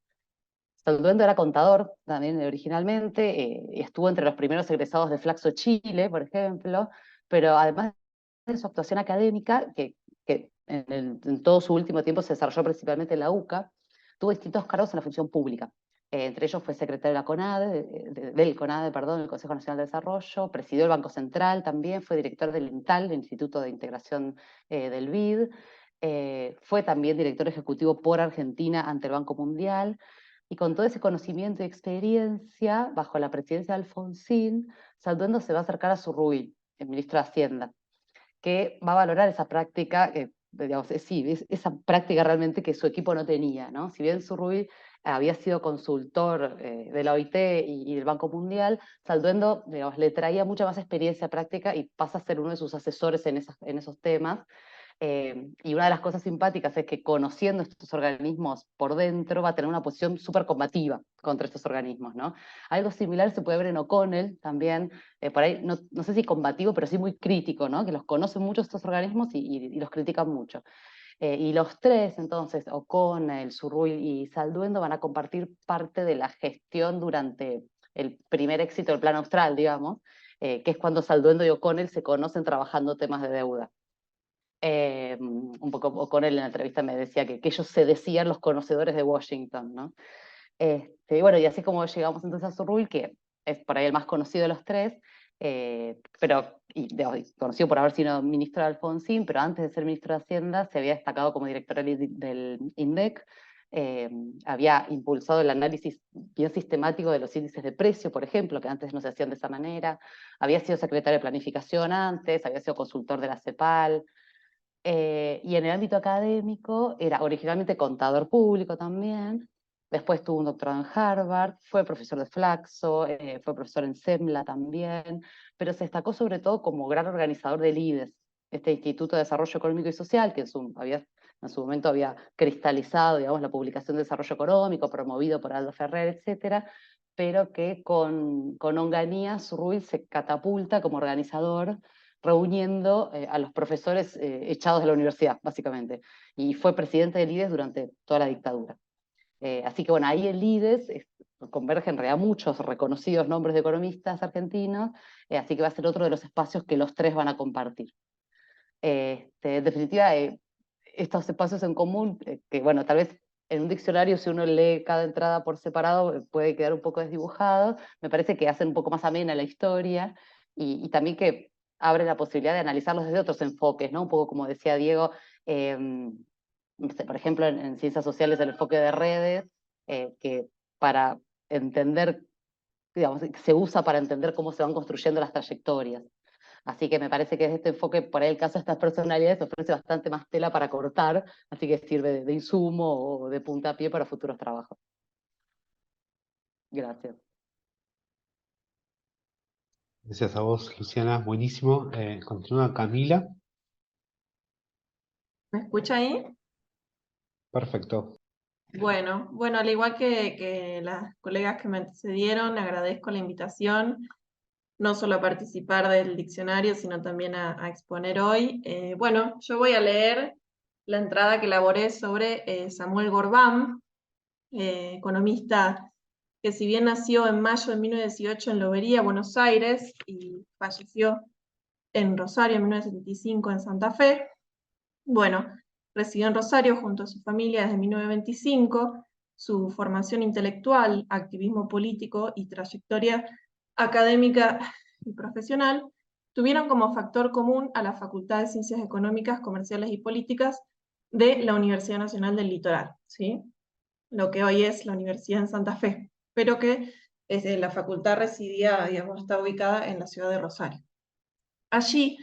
Salduendo era contador también originalmente, y estuvo entre los primeros egresados de Flaxo Chile, por ejemplo, pero además de su actuación académica, que en todo su último tiempo se desarrolló principalmente en la UCA, tuvo distintos cargos en la función pública. Entre ellos fue secretario de la CONADE, del CONADE, perdón, el Consejo Nacional de Desarrollo, presidió el Banco Central también, fue director del INTAL, el Instituto de Integración del BID, fue también director ejecutivo por Argentina ante el Banco Mundial. Y con todo ese conocimiento y experiencia, bajo la presidencia de Alfonsín, Salduendo se va a acercar a Zurruy, el ministro de Hacienda, que va a valorar esa práctica, digamos, esa práctica realmente que su equipo no tenía, ¿no? Si bien Zurruy había sido consultor de la OIT y del Banco Mundial, Salduendo, digamos, le traía mucha más experiencia práctica y pasa a ser uno de sus asesores en esos temas. Y una de las cosas simpáticas es que, conociendo estos organismos por dentro, va a tener una posición súper combativa contra estos organismos, ¿no? Algo similar se puede ver en O'Connell también, por ahí, no sé si combativo, pero sí muy crítico, ¿no? Que los conocen mucho estos organismos y los critican mucho. Y los tres, entonces, O'Connell, Zurruy y Salduendo, van a compartir parte de la gestión durante el primer éxito del Plan Austral, digamos, que es cuando Salduendo y O'Connell se conocen trabajando temas de deuda. Un poco con él en la entrevista me decía que ellos se decían los conocedores de Washington, ¿no? Bueno, y así como llegamos entonces a Zurruy, que es por ahí el más conocido de los tres, pero conocido por haber sido ministro de Alfonsín, pero antes de ser ministro de Hacienda se había destacado como director del INDEC, había impulsado el análisis bien sistemático de los índices de precio, por ejemplo, que antes no se hacían de esa manera, había sido secretario de Planificación antes, había sido consultor de la CEPAL, y en el ámbito académico era originalmente contador público también, después tuvo un doctorado en Harvard, fue profesor de Flaxo, fue profesor en SEMLA también, pero se destacó sobre todo como gran organizador del IDES, este Instituto de Desarrollo Económico y Social, que en su momento había cristalizado, digamos, la publicación de desarrollo económico, promovido por Aldo Ferrer, etcétera, pero que con Onganía Zurruy se catapulta como organizador, reuniendo a los profesores echados de la universidad, básicamente. Y fue presidente del IDES durante toda la dictadura. Así que bueno, ahí el IDES converge en realidad muchos reconocidos nombres de economistas argentinos, así que va a ser otro de los espacios que los tres van a compartir. En definitiva, estos espacios en común, que bueno, tal vez en un diccionario, si uno lee cada entrada por separado, puede quedar un poco desdibujado, me parece que hacen un poco más amena la historia, y también que abre la posibilidad de analizarlos desde otros enfoques, ¿no? Un poco como decía Diego, no sé, por ejemplo, en ciencias sociales el enfoque de redes, que para entender, digamos, se usa para entender cómo se van construyendo las trayectorias. Así que me parece que este enfoque, por ahí el caso de estas personalidades, ofrece bastante más tela para cortar, así que sirve de insumo o de puntapié para futuros trabajos. Gracias. Gracias a vos, Luciana, buenísimo. Continúa Camila. ¿Me escucha ahí? Perfecto. Bueno, al igual que las colegas que me antecedieron, agradezco la invitación, no solo a participar del diccionario, sino también a exponer hoy. Bueno, yo voy a leer la entrada que elaboré sobre Samuel Gorbán, economista que si bien nació en mayo de 1918 en Lobería, Buenos Aires, y falleció en Rosario en 1975 en Santa Fe, bueno, residió en Rosario junto a su familia desde 1925. Su formación intelectual, activismo político y trayectoria académica y profesional tuvieron como factor común a la Facultad de Ciencias Económicas, Comerciales y Políticas de la Universidad Nacional del Litoral, ¿sí? Lo que hoy es la Universidad en Santa Fe, pero que la facultad residía, digamos, está ubicada en la ciudad de Rosario. Allí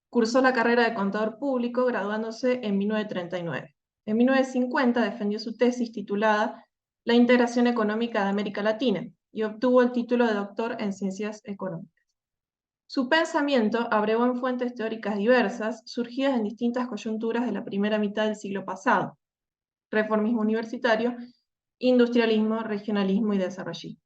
cursó la carrera de contador público, graduándose en 1939. En 1950 defendió su tesis titulada La integración económica de América Latina y obtuvo el título de doctor en ciencias económicas. Su pensamiento abrevó en fuentes teóricas diversas, surgidas en distintas coyunturas de la primera mitad del siglo pasado: reformismo universitario, industrialismo, regionalismo y desarrollismo.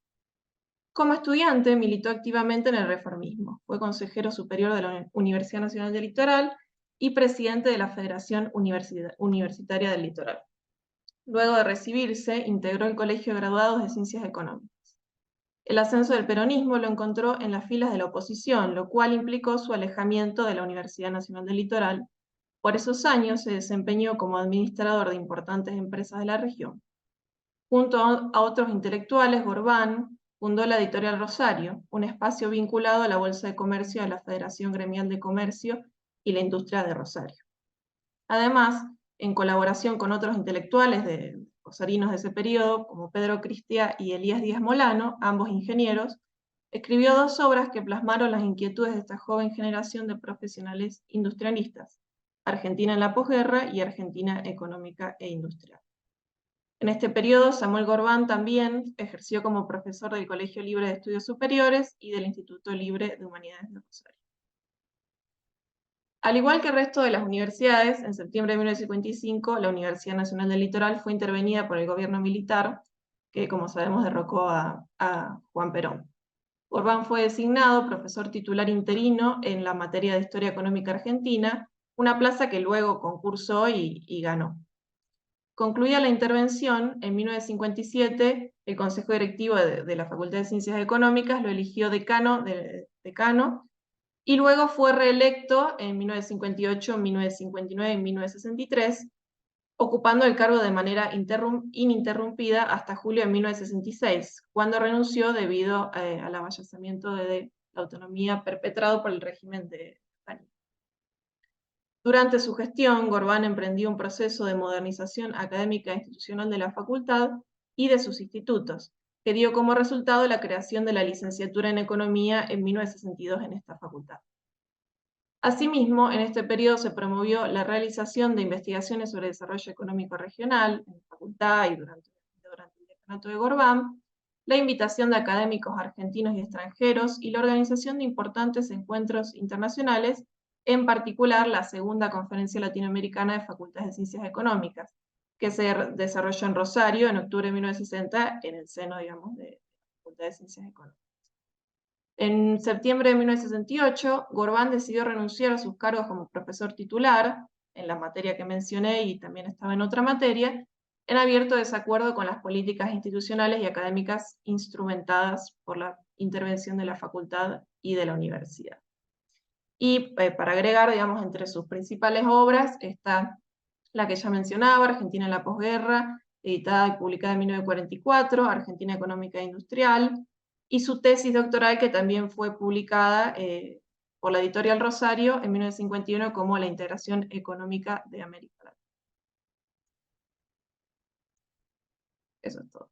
Como estudiante, militó activamente en el reformismo. Fue consejero superior de la Universidad Nacional del Litoral y presidente de la Federación Universitaria del Litoral. Luego de recibirse, integró el Colegio de Graduados de Ciencias Económicas. El ascenso del peronismo lo encontró en las filas de la oposición, lo cual implicó su alejamiento de la Universidad Nacional del Litoral. Por esos años se desempeñó como administrador de importantes empresas de la región. Junto a otros intelectuales, Gorbán fundó la Editorial Rosario, un espacio vinculado a la Bolsa de Comercio de la Federación Gremial de Comercio y la Industria de Rosario. Además, en colaboración con otros intelectuales rosarinos de ese periodo, como Pedro Cristia y Elías Díaz Molano, ambos ingenieros, escribió 2 obras que plasmaron las inquietudes de esta joven generación de profesionales industrialistas: Argentina en la posguerra y Argentina económica e industrial. En este periodo, Samuel Gorbán también ejerció como profesor del Colegio Libre de Estudios Superiores y del Instituto Libre de Humanidades de Rosario. Al igual que el resto de las universidades, en septiembre de 1955, la Universidad Nacional del Litoral fue intervenida por el gobierno militar, que, como sabemos, derrocó a Juan Perón. Gorbán fue designado profesor titular interino en la materia de Historia Económica Argentina, una plaza que luego concursó y ganó. Concluida la intervención, en 1957, el Consejo Directivo de la Facultad de Ciencias Económicas lo eligió decano, y luego fue reelecto en 1958, 1959 y 1963, ocupando el cargo de manera ininterrumpida hasta julio de 1966, cuando renunció debido al avasallamiento de la autonomía perpetrado por el régimen de Stalin. Durante su gestión, Gorbán emprendió un proceso de modernización académica e institucional de la facultad y de sus institutos, que dio como resultado la creación de la licenciatura en Economía en 1962 en esta facultad. Asimismo, en este periodo se promovió la realización de investigaciones sobre desarrollo económico regional en la facultad y durante el decanato de Gorbán, la invitación de académicos argentinos y extranjeros y la organización de importantes encuentros internacionales, en particular la Segunda Conferencia Latinoamericana de Facultades de Ciencias Económicas, que se desarrolló en Rosario en octubre de 1960 en el seno, digamos, de la Facultad de Ciencias Económicas. En septiembre de 1968, Gorbán decidió renunciar a sus cargos como profesor titular, en la materia que mencioné y también estaba en otra materia, en abierto desacuerdo con las políticas institucionales y académicas instrumentadas por la intervención de la facultad y de la universidad. Y para agregar, digamos, entre sus principales obras está la que ya mencionaba, Argentina en la posguerra, editada y publicada en 1944, Argentina económica e industrial, y su tesis doctoral que también fue publicada por la Editorial Rosario en 1951 como La integración económica de América Latina. Eso es todo.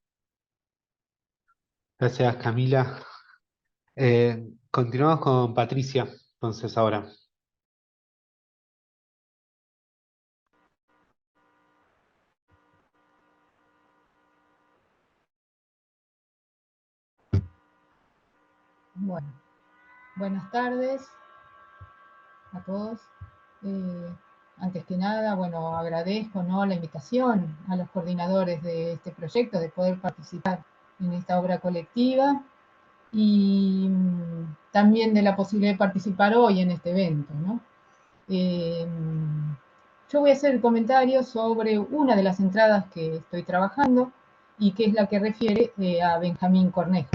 Gracias, Camila. Continuamos con Patricia. Entonces ahora. Bueno, buenas tardes a todos. Antes que nada, bueno, agradezco, ¿no?, la invitación a los coordinadores de este proyecto de poder participar en esta obra colectiva y también de la posibilidad de participar hoy en este evento, ¿no? Yo voy a hacer comentarios sobre una de las entradas que estoy trabajando y que es la que refiere a Benjamín Cornejo.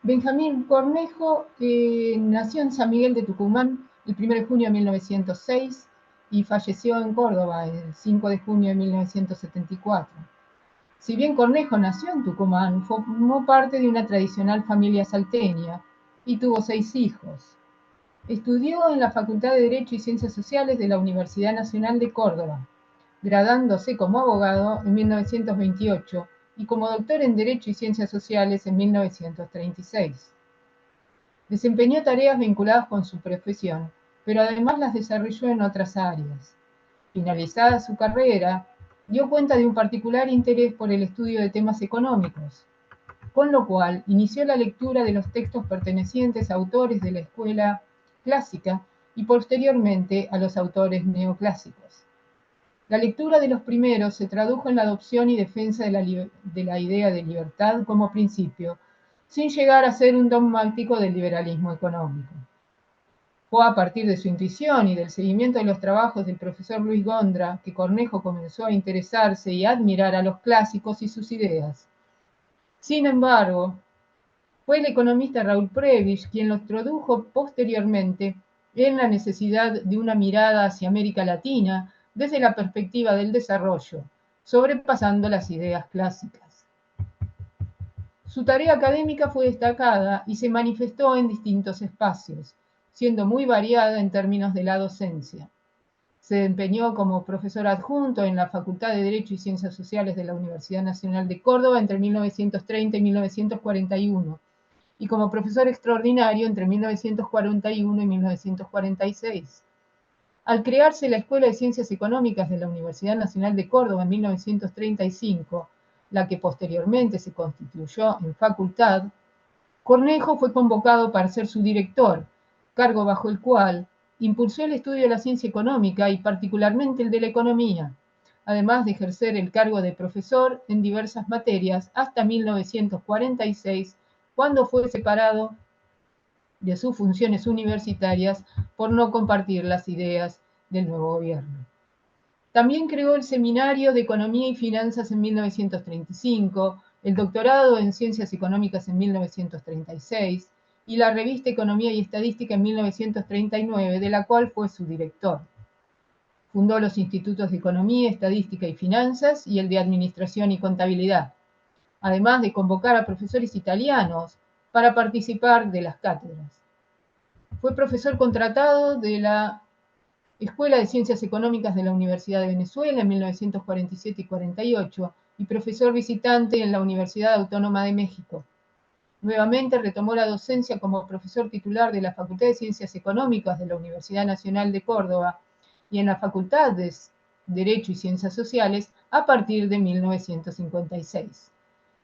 Benjamín Cornejo nació en San Miguel de Tucumán el 1 de junio de 1906 y falleció en Córdoba el 5 de junio de 1974. Si bien Cornejo nació en Tucumán, formó parte de una tradicional familia salteña y tuvo 6 hijos. Estudió en la Facultad de Derecho y Ciencias Sociales de la Universidad Nacional de Córdoba, graduándose como abogado en 1928 y como doctor en Derecho y Ciencias Sociales en 1936. Desempeñó tareas vinculadas con su profesión, pero además las desarrolló en otras áreas. Finalizada su carrera, dio cuenta de un particular interés por el estudio de temas económicos, con lo cual inició la lectura de los textos pertenecientes a autores de la escuela clásica y posteriormente a los autores neoclásicos. La lectura de los primeros se tradujo en la adopción y defensa de la idea de libertad como principio, sin llegar a ser un dogmático del liberalismo económico. Fue a partir de su intuición y del seguimiento de los trabajos del profesor Luis Gondra que Cornejo comenzó a interesarse y a admirar a los clásicos y sus ideas. Sin embargo, fue el economista Raúl Prebisch quien lo introdujo posteriormente en la necesidad de una mirada hacia América Latina desde la perspectiva del desarrollo, sobrepasando las ideas clásicas. Su tarea académica fue destacada y se manifestó en distintos espacios, siendo muy variada en términos de la docencia. Se desempeñó como profesor adjunto en la Facultad de Derecho y Ciencias Sociales de la Universidad Nacional de Córdoba entre 1930 y 1941, y como profesor extraordinario entre 1941 y 1946. Al crearse la Escuela de Ciencias Económicas de la Universidad Nacional de Córdoba en 1935, la que posteriormente se constituyó en facultad, Cornejo fue convocado para ser su director, cargo bajo el cual impulsó el estudio de la ciencia económica y particularmente el de la economía, además de ejercer el cargo de profesor en diversas materias hasta 1946, cuando fue separado de sus funciones universitarias por no compartir las ideas del nuevo gobierno. También creó el Seminario de Economía y Finanzas en 1935, el doctorado en Ciencias Económicas en 1936 y la revista Economía y Estadística en 1939, de la cual fue su director. Fundó los institutos de Economía, Estadística y Finanzas y el de Administración y Contabilidad, además de convocar a profesores italianos para participar de las cátedras. Fue profesor contratado de la Escuela de Ciencias Económicas de la Universidad de Venezuela en 1947 y 48 y profesor visitante en la Universidad Autónoma de México. Nuevamente retomó la docencia como profesor titular de la Facultad de Ciencias Económicas de la Universidad Nacional de Córdoba y en la Facultad de Derecho y Ciencias Sociales a partir de 1956.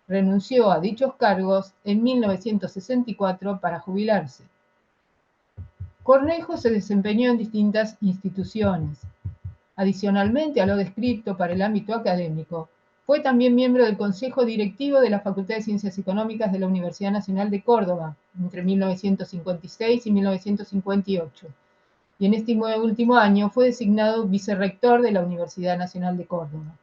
Renunció a dichos cargos en 1964 para jubilarse. Cornejo se desempeñó en distintas instituciones. Adicionalmente a lo descrito para el ámbito académico, fue también miembro del Consejo Directivo de la Facultad de Ciencias Económicas de la Universidad Nacional de Córdoba entre 1956 y 1958, y en este último año fue designado vicerrector de la Universidad Nacional de Córdoba.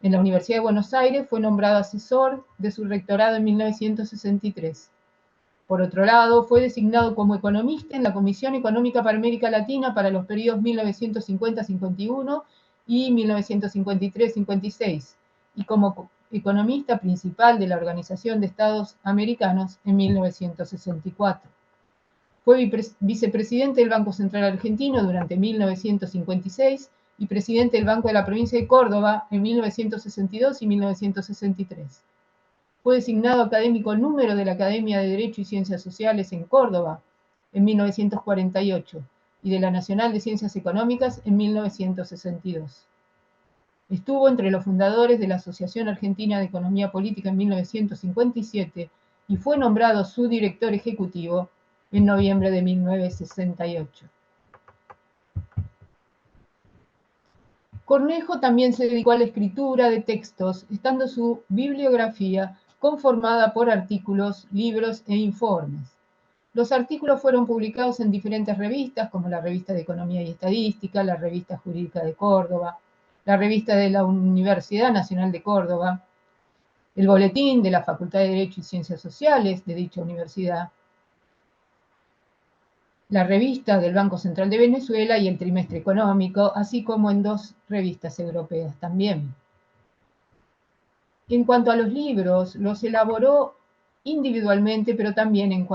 En la Universidad de Buenos Aires fue nombrado asesor de su rectorado en 1963. Por otro lado, fue designado como economista en la Comisión Económica para América Latina para los periodos 1950-51 y 1953-56, y como economista principal de la Organización de Estados Americanos en 1964. Fue vicepresidente del Banco Central Argentino durante 1956 y presidente del Banco de la Provincia de Córdoba en 1962 y 1963. Fue designado académico número de la Academia de Derecho y Ciencias Sociales en Córdoba en 1948 y de la Nacional de Ciencias Económicas en 1962. Estuvo entre los fundadores de la Asociación Argentina de Economía Política en 1957 y fue nombrado su director ejecutivo en noviembre de 1968. Cornejo también se dedicó a la escritura de textos, estando su bibliografía conformada por artículos, libros e informes. Los artículos fueron publicados en diferentes revistas, como la Revista de Economía y Estadística, la Revista Jurídica de Córdoba, la Revista de la Universidad Nacional de Córdoba, el Boletín de la Facultad de Derecho y Ciencias Sociales de dicha universidad, la Revista del Banco Central de Venezuela y el Trimestre Económico, así como en 2 revistas europeas también. En cuanto a los libros, los elaboró individualmente, pero también en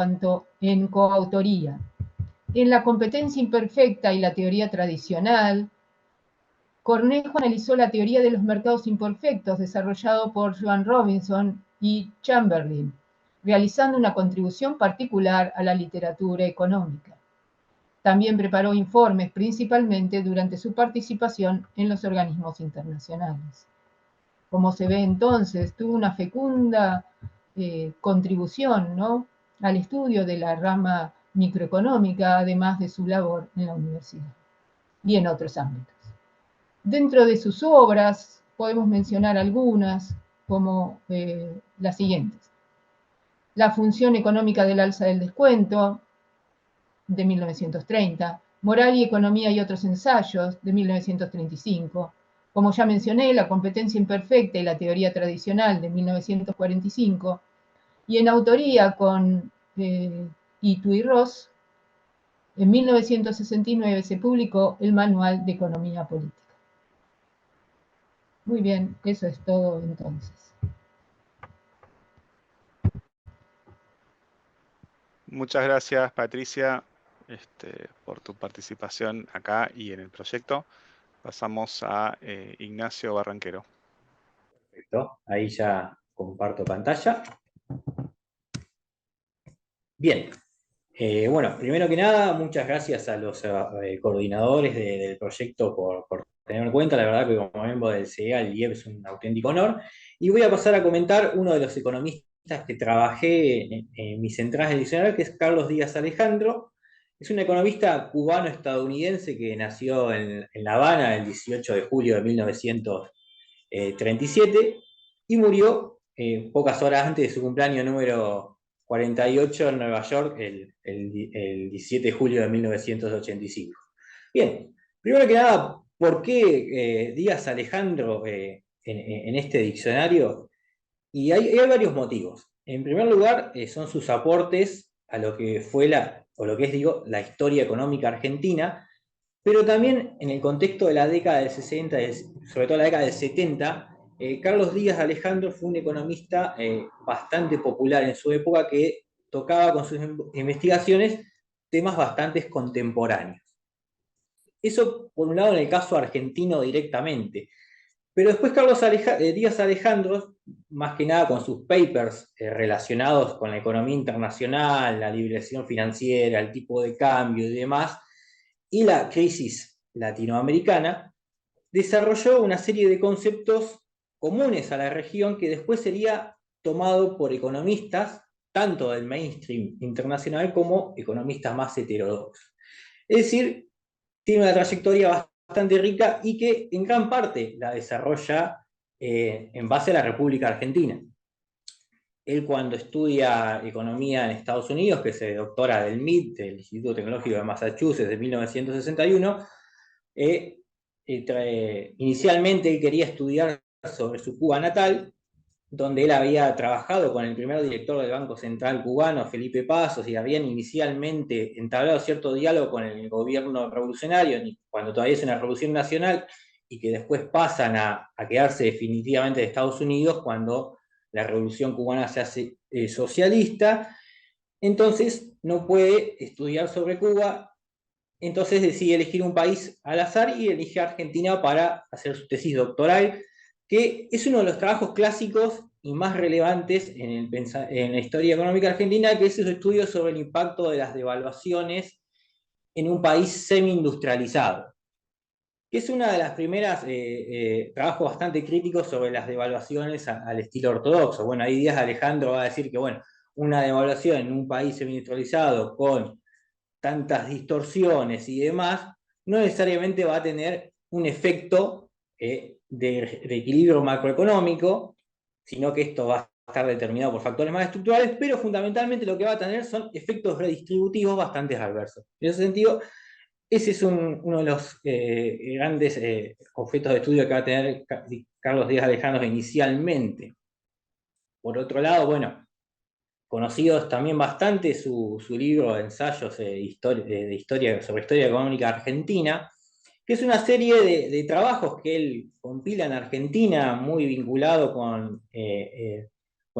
coautoría. En La competencia imperfecta y la teoría tradicional, Cornejo analizó la teoría de los mercados imperfectos desarrollado por Joan Robinson y Chamberlain, realizando una contribución particular a la literatura económica. También preparó informes, principalmente durante su participación en los organismos internacionales. Como se ve entonces, tuvo una fecunda contribución, ¿no?, al estudio de la rama microeconómica, además de su labor en la universidad y en otros ámbitos. Dentro de sus obras podemos mencionar algunas, como las siguientes. La función económica del alza del descuento, de 1930, Moral y Economía y otros ensayos, de 1935, como ya mencioné, La competencia imperfecta y la teoría tradicional, de 1945, y en autoría con Itu y Ross, en 1969 se publicó el Manual de Economía Política. Muy bien, eso es todo entonces. Muchas gracias, Patricia, por tu participación acá y en el proyecto. Pasamos a Ignacio Barranquero. Perfecto, ahí ya comparto pantalla. Bien, bueno, primero que nada, muchas gracias a los coordinadores del proyecto por tenerme en cuenta. La verdad que como miembro del CEA, el IEP es un auténtico honor. Y voy a pasar a comentar uno de los economistas que trabajé en mis entradas del diccionario, que es Carlos Díaz Alejandro. Es un economista cubano-estadounidense que nació en La Habana el 18 de julio de 1937 y murió pocas horas antes de su cumpleaños número 48 en Nueva York el 17 de julio de 1985. Bien, primero que nada, ¿por qué Díaz Alejandro en este diccionario? Y hay varios motivos. En primer lugar, son sus aportes a lo que fue la historia económica argentina, pero también en el contexto de la década del 60, sobre todo la década del 70, Carlos Díaz Alejandro fue un economista bastante popular en su época que tocaba con sus investigaciones temas bastante contemporáneos. Eso, por un lado, en el caso argentino directamente. Pero después Carlos Díaz Alejandro, más que nada con sus papers relacionados con la economía internacional, la liberación financiera, el tipo de cambio y demás, y la crisis latinoamericana, desarrolló una serie de conceptos comunes a la región que después sería tomado por economistas, tanto del mainstream internacional como economistas más heterodoxos. Es decir, tiene una trayectoria bastante rica y que en gran parte la desarrolla en base a la República Argentina. Él, cuando estudia economía en Estados Unidos, que se doctora del MIT, del Instituto Tecnológico de Massachusetts, de 1961, inicialmente él quería estudiar sobre su Cuba natal, donde él había trabajado con el primer director del Banco Central cubano, Felipe Pasos, y habían inicialmente entablado cierto diálogo con el gobierno revolucionario, cuando todavía es una revolución nacional, y que después pasan a quedarse definitivamente de Estados Unidos cuando la revolución cubana se hace socialista. Entonces no puede estudiar sobre Cuba, entonces decide elegir un país al azar y elige Argentina para hacer su tesis doctoral, que es uno de los trabajos clásicos y más relevantes en la historia económica argentina, que es su estudio sobre el impacto de las devaluaciones en un país semi-industrializado, que es una de las primeras trabajos bastante críticos sobre las devaluaciones al estilo ortodoxo. Bueno, ahí Díaz Alejandro va a decir que, bueno, una devaluación en un país semi-industrializado con tantas distorsiones y demás, no necesariamente va a tener un efecto de equilibrio macroeconómico, sino que esto va a estar determinado por factores más estructurales, pero fundamentalmente lo que va a tener son efectos redistributivos bastante adversos. En ese sentido, ese es uno de los grandes objetos de estudio que va a tener Carlos Díaz Alejandro inicialmente. Por otro lado, bueno, conocidos también bastante su libro de ensayos sobre historia económica argentina, que es una serie de trabajos que él compila en Argentina, muy vinculado con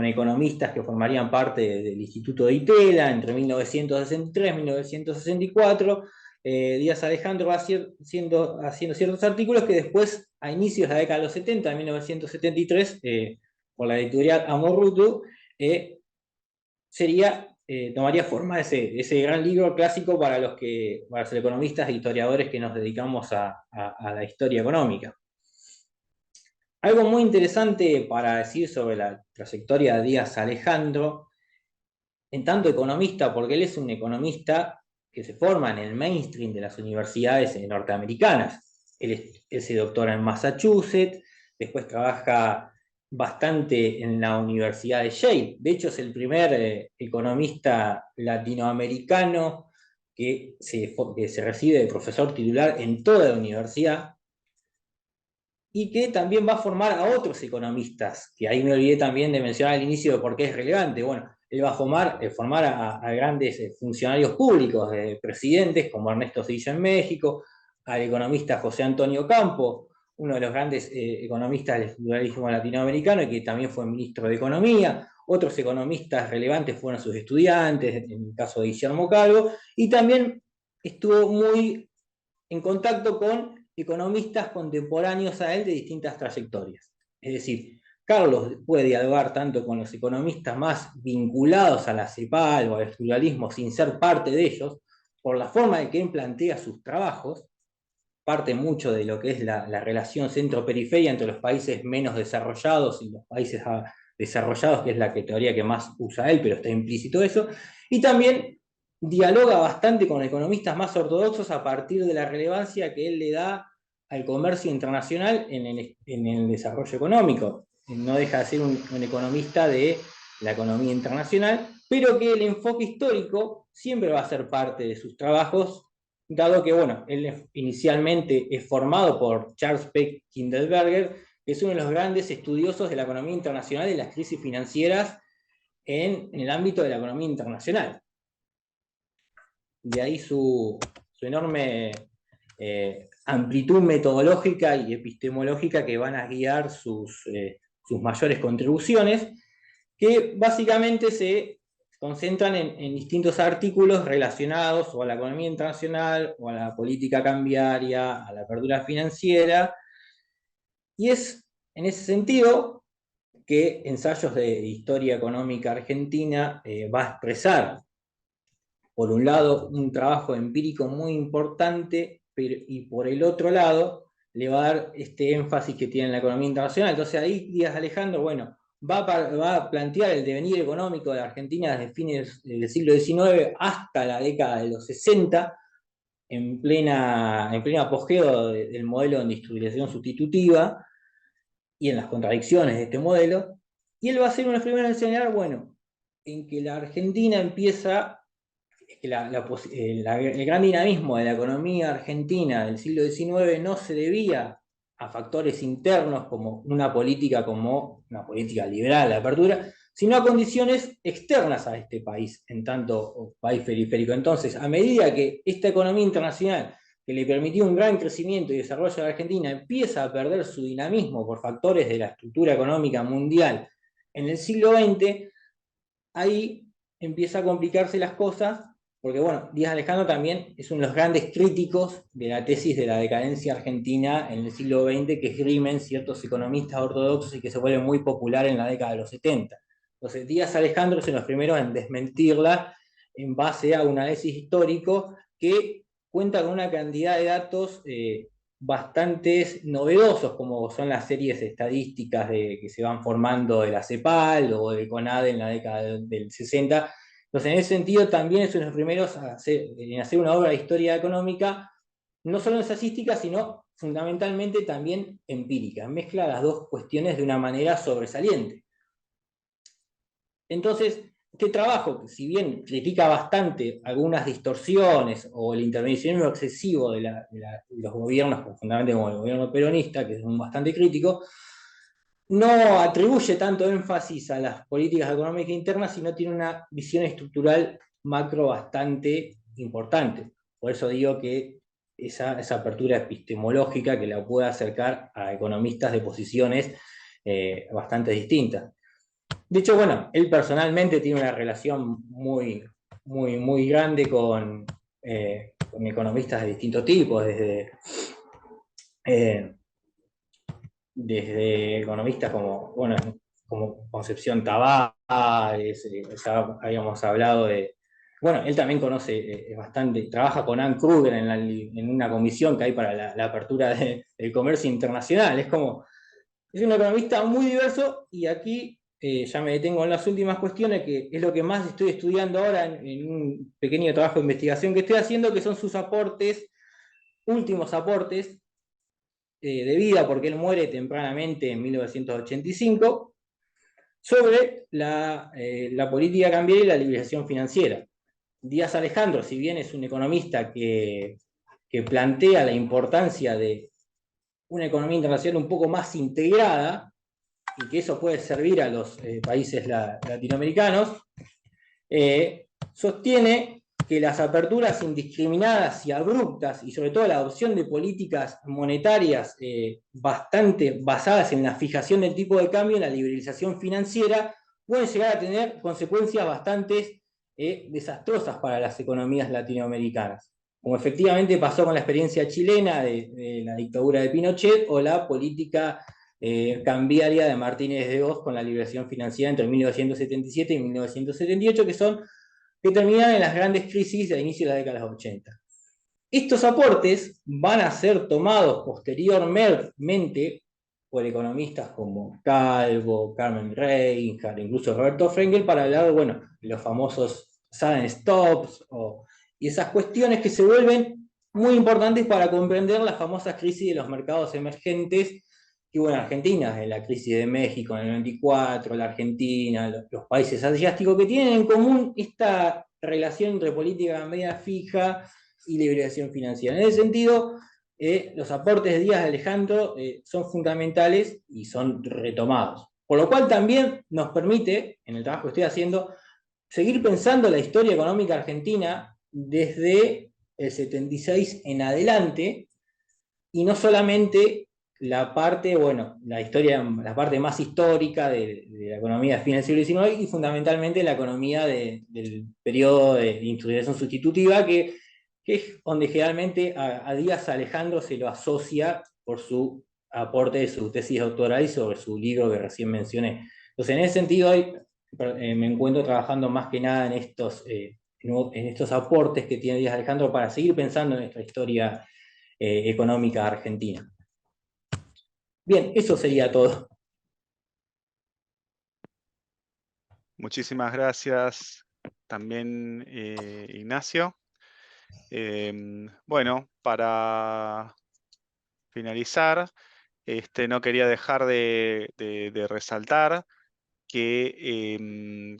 economistas que formarían parte del Instituto de Itela entre 1963 y 1964. Díaz Alejandro va haciendo ciertos artículos que después, a inicios de la década de los 70, en 1973, por la editorial Amorrutu, tomaría forma ese gran libro clásico para los economistas e historiadores que nos dedicamos a la historia económica. Algo muy interesante para decir sobre la trayectoria de Díaz Alejandro, en tanto economista, porque él es un economista que se forma en el mainstream de las universidades norteamericanas. Él se doctora en Massachusetts, después trabaja bastante en la Universidad de Yale. De hecho, es el primer economista latinoamericano que se recibe de profesor titular en toda la universidad, y que también va a formar a otros economistas, que ahí me olvidé también de mencionar al inicio de por qué es relevante. Bueno, él va a formar a grandes funcionarios públicos, presidentes como Ernesto Zedillo en México, al economista José Antonio Campo, uno de los grandes economistas del estructuralismo latinoamericano y que también fue ministro de Economía. Otros economistas relevantes fueron sus estudiantes, en el caso de Guillermo Calvo, y también estuvo muy en contacto con economistas contemporáneos a él de distintas trayectorias. Es decir, Carlos puede dialogar tanto con los economistas más vinculados a la CEPAL o al estructuralismo sin ser parte de ellos, por la forma en que él plantea sus trabajos, parte mucho de lo que es la relación centro-periferia entre los países menos desarrollados y los países desarrollados, que es la teoría que más usa él, pero está implícito eso, y también dialoga bastante con economistas más ortodoxos a partir de la relevancia que él le da al comercio internacional en el desarrollo económico. No deja de ser un economista de la economía internacional, pero que el enfoque histórico siempre va a ser parte de sus trabajos, dado que, bueno, él inicialmente es formado por Charles P. Kindleberger, que es uno de los grandes estudiosos de la economía internacional y las crisis financieras en el ámbito de la economía internacional. De ahí su enorme amplitud metodológica y epistemológica que van a guiar sus mayores contribuciones, que básicamente se concentran en distintos artículos relacionados o a la economía internacional, o a la política cambiaria, a la apertura financiera, y es en ese sentido que Ensayos de Historia Económica Argentina va a expresar, por un lado, un trabajo empírico muy importante, y por el otro lado, le va a dar este énfasis que tiene en la economía internacional. Entonces ahí Díaz Alejandro, bueno, va a plantear el devenir económico de la Argentina desde fines del siglo XIX hasta la década de los 60, en plena apogeo del modelo de industrialización sustitutiva y en las contradicciones de este modelo. Y él va a ser uno de los primeros en enseñar, bueno, en que la Argentina empieza, el gran dinamismo de la economía argentina del siglo XIX no se debía a factores internos como una política liberal de apertura, sino a condiciones externas a este país, en tanto país periférico. Entonces, a medida que esta economía internacional, que le permitió un gran crecimiento y desarrollo a la Argentina, empieza a perder su dinamismo por factores de la estructura económica mundial en el siglo XX, ahí empieza a complicarse las cosas porque bueno, Díaz Alejandro también es uno de los grandes críticos de la tesis de la decadencia argentina en el siglo XX que esgrimen ciertos economistas ortodoxos y que se vuelve muy popular en la década de los 70. Entonces, Díaz Alejandro es uno de los primeros en desmentirla en base a un análisis histórico que cuenta con una cantidad de datos bastante novedosos, como son las series estadísticas que se van formando de la CEPAL o de CONADE en la década del 60. Entonces, en ese sentido, también es uno de los primeros en hacer una obra de historia económica, no solo ensayística, sino fundamentalmente también empírica. Mezcla las dos cuestiones de una manera sobresaliente. Entonces, este trabajo, si bien critica bastante algunas distorsiones o el intervencionismo excesivo de los gobiernos, fundamentalmente como el gobierno peronista, que es bastante crítico, no atribuye tanto énfasis a las políticas económicas internas, sino tiene una visión estructural macro bastante importante. Por eso digo que esa apertura epistemológica que la puede acercar a economistas de posiciones bastante distintas. De hecho, bueno, él personalmente tiene una relación muy grande con economistas de distintos tipos, desde economistas como Concepción Tavares, ya habíamos hablado de... Bueno, él también conoce bastante, trabaja con Ann Kruger en una comisión que hay para la apertura del comercio internacional. Es un economista muy diverso y aquí ya me detengo en las últimas cuestiones, que es lo que más estoy estudiando ahora en un pequeño trabajo de investigación que estoy haciendo, que son sus últimos aportes de vida, porque él muere tempranamente en 1985, sobre la política cambiaria y la liberalización financiera. Díaz Alejandro, si bien es un economista que plantea la importancia de una economía internacional un poco más integrada, y que eso puede servir a los países latinoamericanos, sostiene que las aperturas indiscriminadas y abruptas, y sobre todo la adopción de políticas monetarias bastante basadas en la fijación del tipo de cambio, en la liberalización financiera, pueden llegar a tener consecuencias bastante desastrosas para las economías latinoamericanas, como efectivamente pasó con la experiencia chilena de la dictadura de Pinochet o la política cambiaria de Martínez de Hoz con la liberación financiera entre 1977 y 1978, que terminan en las grandes crisis de inicio de la década de los 80. Estos aportes van a ser tomados posteriormente por economistas como Calvo, Carmen Reinhardt, incluso Roberto Frengel, para hablar de los famosos sudden stops y esas cuestiones que se vuelven muy importantes para comprender las famosas crisis de los mercados emergentes, que Argentina, la crisis de México en el 94, la Argentina, los países asiáticos, que tienen en común esta relación entre política cambiaria fija y liberación financiera. En ese sentido, los aportes de Díaz de Alejandro son fundamentales y son retomados. Por lo cual también nos permite, en el trabajo que estoy haciendo, seguir pensando la historia económica argentina desde el 76 en adelante, y no solamente la parte más histórica de la economía de fines del siglo XIX y fundamentalmente la economía del periodo de industrialización sustitutiva, que es donde generalmente a Díaz Alejandro se lo asocia por su aporte de su tesis doctoral y sobre su libro que recién mencioné. Entonces, en ese sentido, hoy me encuentro trabajando más que nada en estos aportes que tiene Díaz Alejandro para seguir pensando en nuestra historia económica argentina. Bien, eso sería todo. Muchísimas gracias también, Ignacio. Bueno, para finalizar, no quería dejar de resaltar que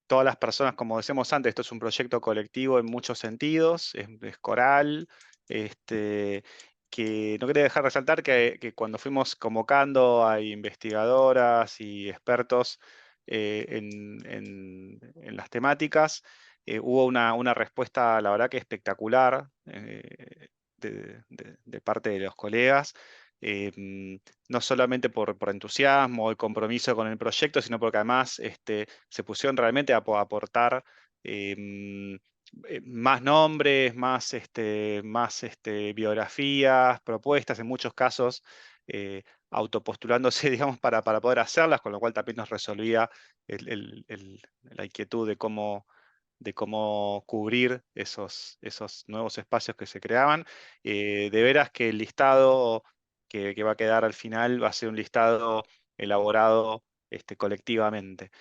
todas las personas, como decíamos antes, esto es un proyecto colectivo en muchos sentidos, es coral, que no quería dejar de resaltar que cuando fuimos convocando a investigadoras y expertos en las temáticas, hubo una respuesta, la verdad que espectacular de parte de los colegas, no solamente por entusiasmo y compromiso con el proyecto, sino porque además se pusieron realmente a aportar más nombres, más biografías, propuestas, en muchos casos autopostulándose, digamos, para poder hacerlas, con lo cual también nos resolvía la inquietud de cómo cubrir esos nuevos espacios que se creaban. De veras que el listado que va a quedar al final va a ser un listado elaborado colectivamente.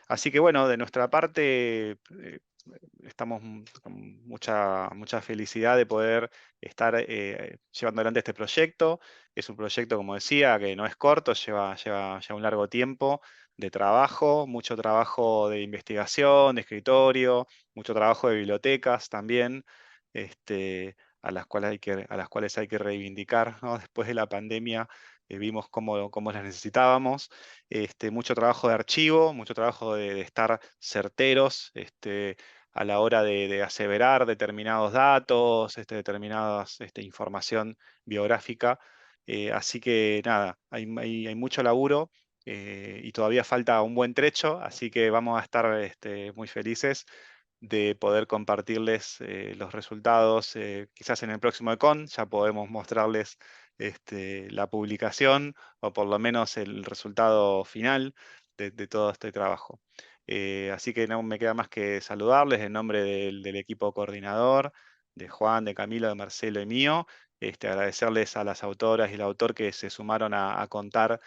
Así que bueno, de nuestra parte estamos con mucha felicidad de poder estar llevando adelante este proyecto. Es un proyecto, como decía, que no es corto, lleva un largo tiempo de trabajo, mucho trabajo de investigación, de escritorio, mucho trabajo de bibliotecas también, a las cuales hay que reivindicar, ¿no? Después de la pandemia vimos cómo las necesitábamos. Mucho trabajo de archivo, mucho trabajo de estar certeros a la hora de aseverar determinados datos, determinada información biográfica. Así que nada, hay mucho laburo y todavía falta un buen trecho, así que vamos a estar muy felices de poder compartirles los resultados. Quizás en el próximo ECON ya podemos mostrarles la publicación o por lo menos el resultado final de todo este trabajo. Así que no me queda más que saludarles en nombre del equipo coordinador, de Juan, de Camilo, de Marcelo y mío. Agradecerles a las autoras y el autor que se sumaron a contar,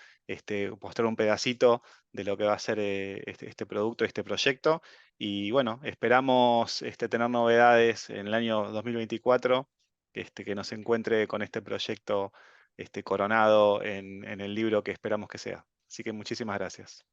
mostrar un pedacito de lo que va a ser este producto, este proyecto. Y bueno, esperamos tener novedades en el año 2024, que nos encuentre con este proyecto coronado en el libro que esperamos que sea. Así que muchísimas gracias.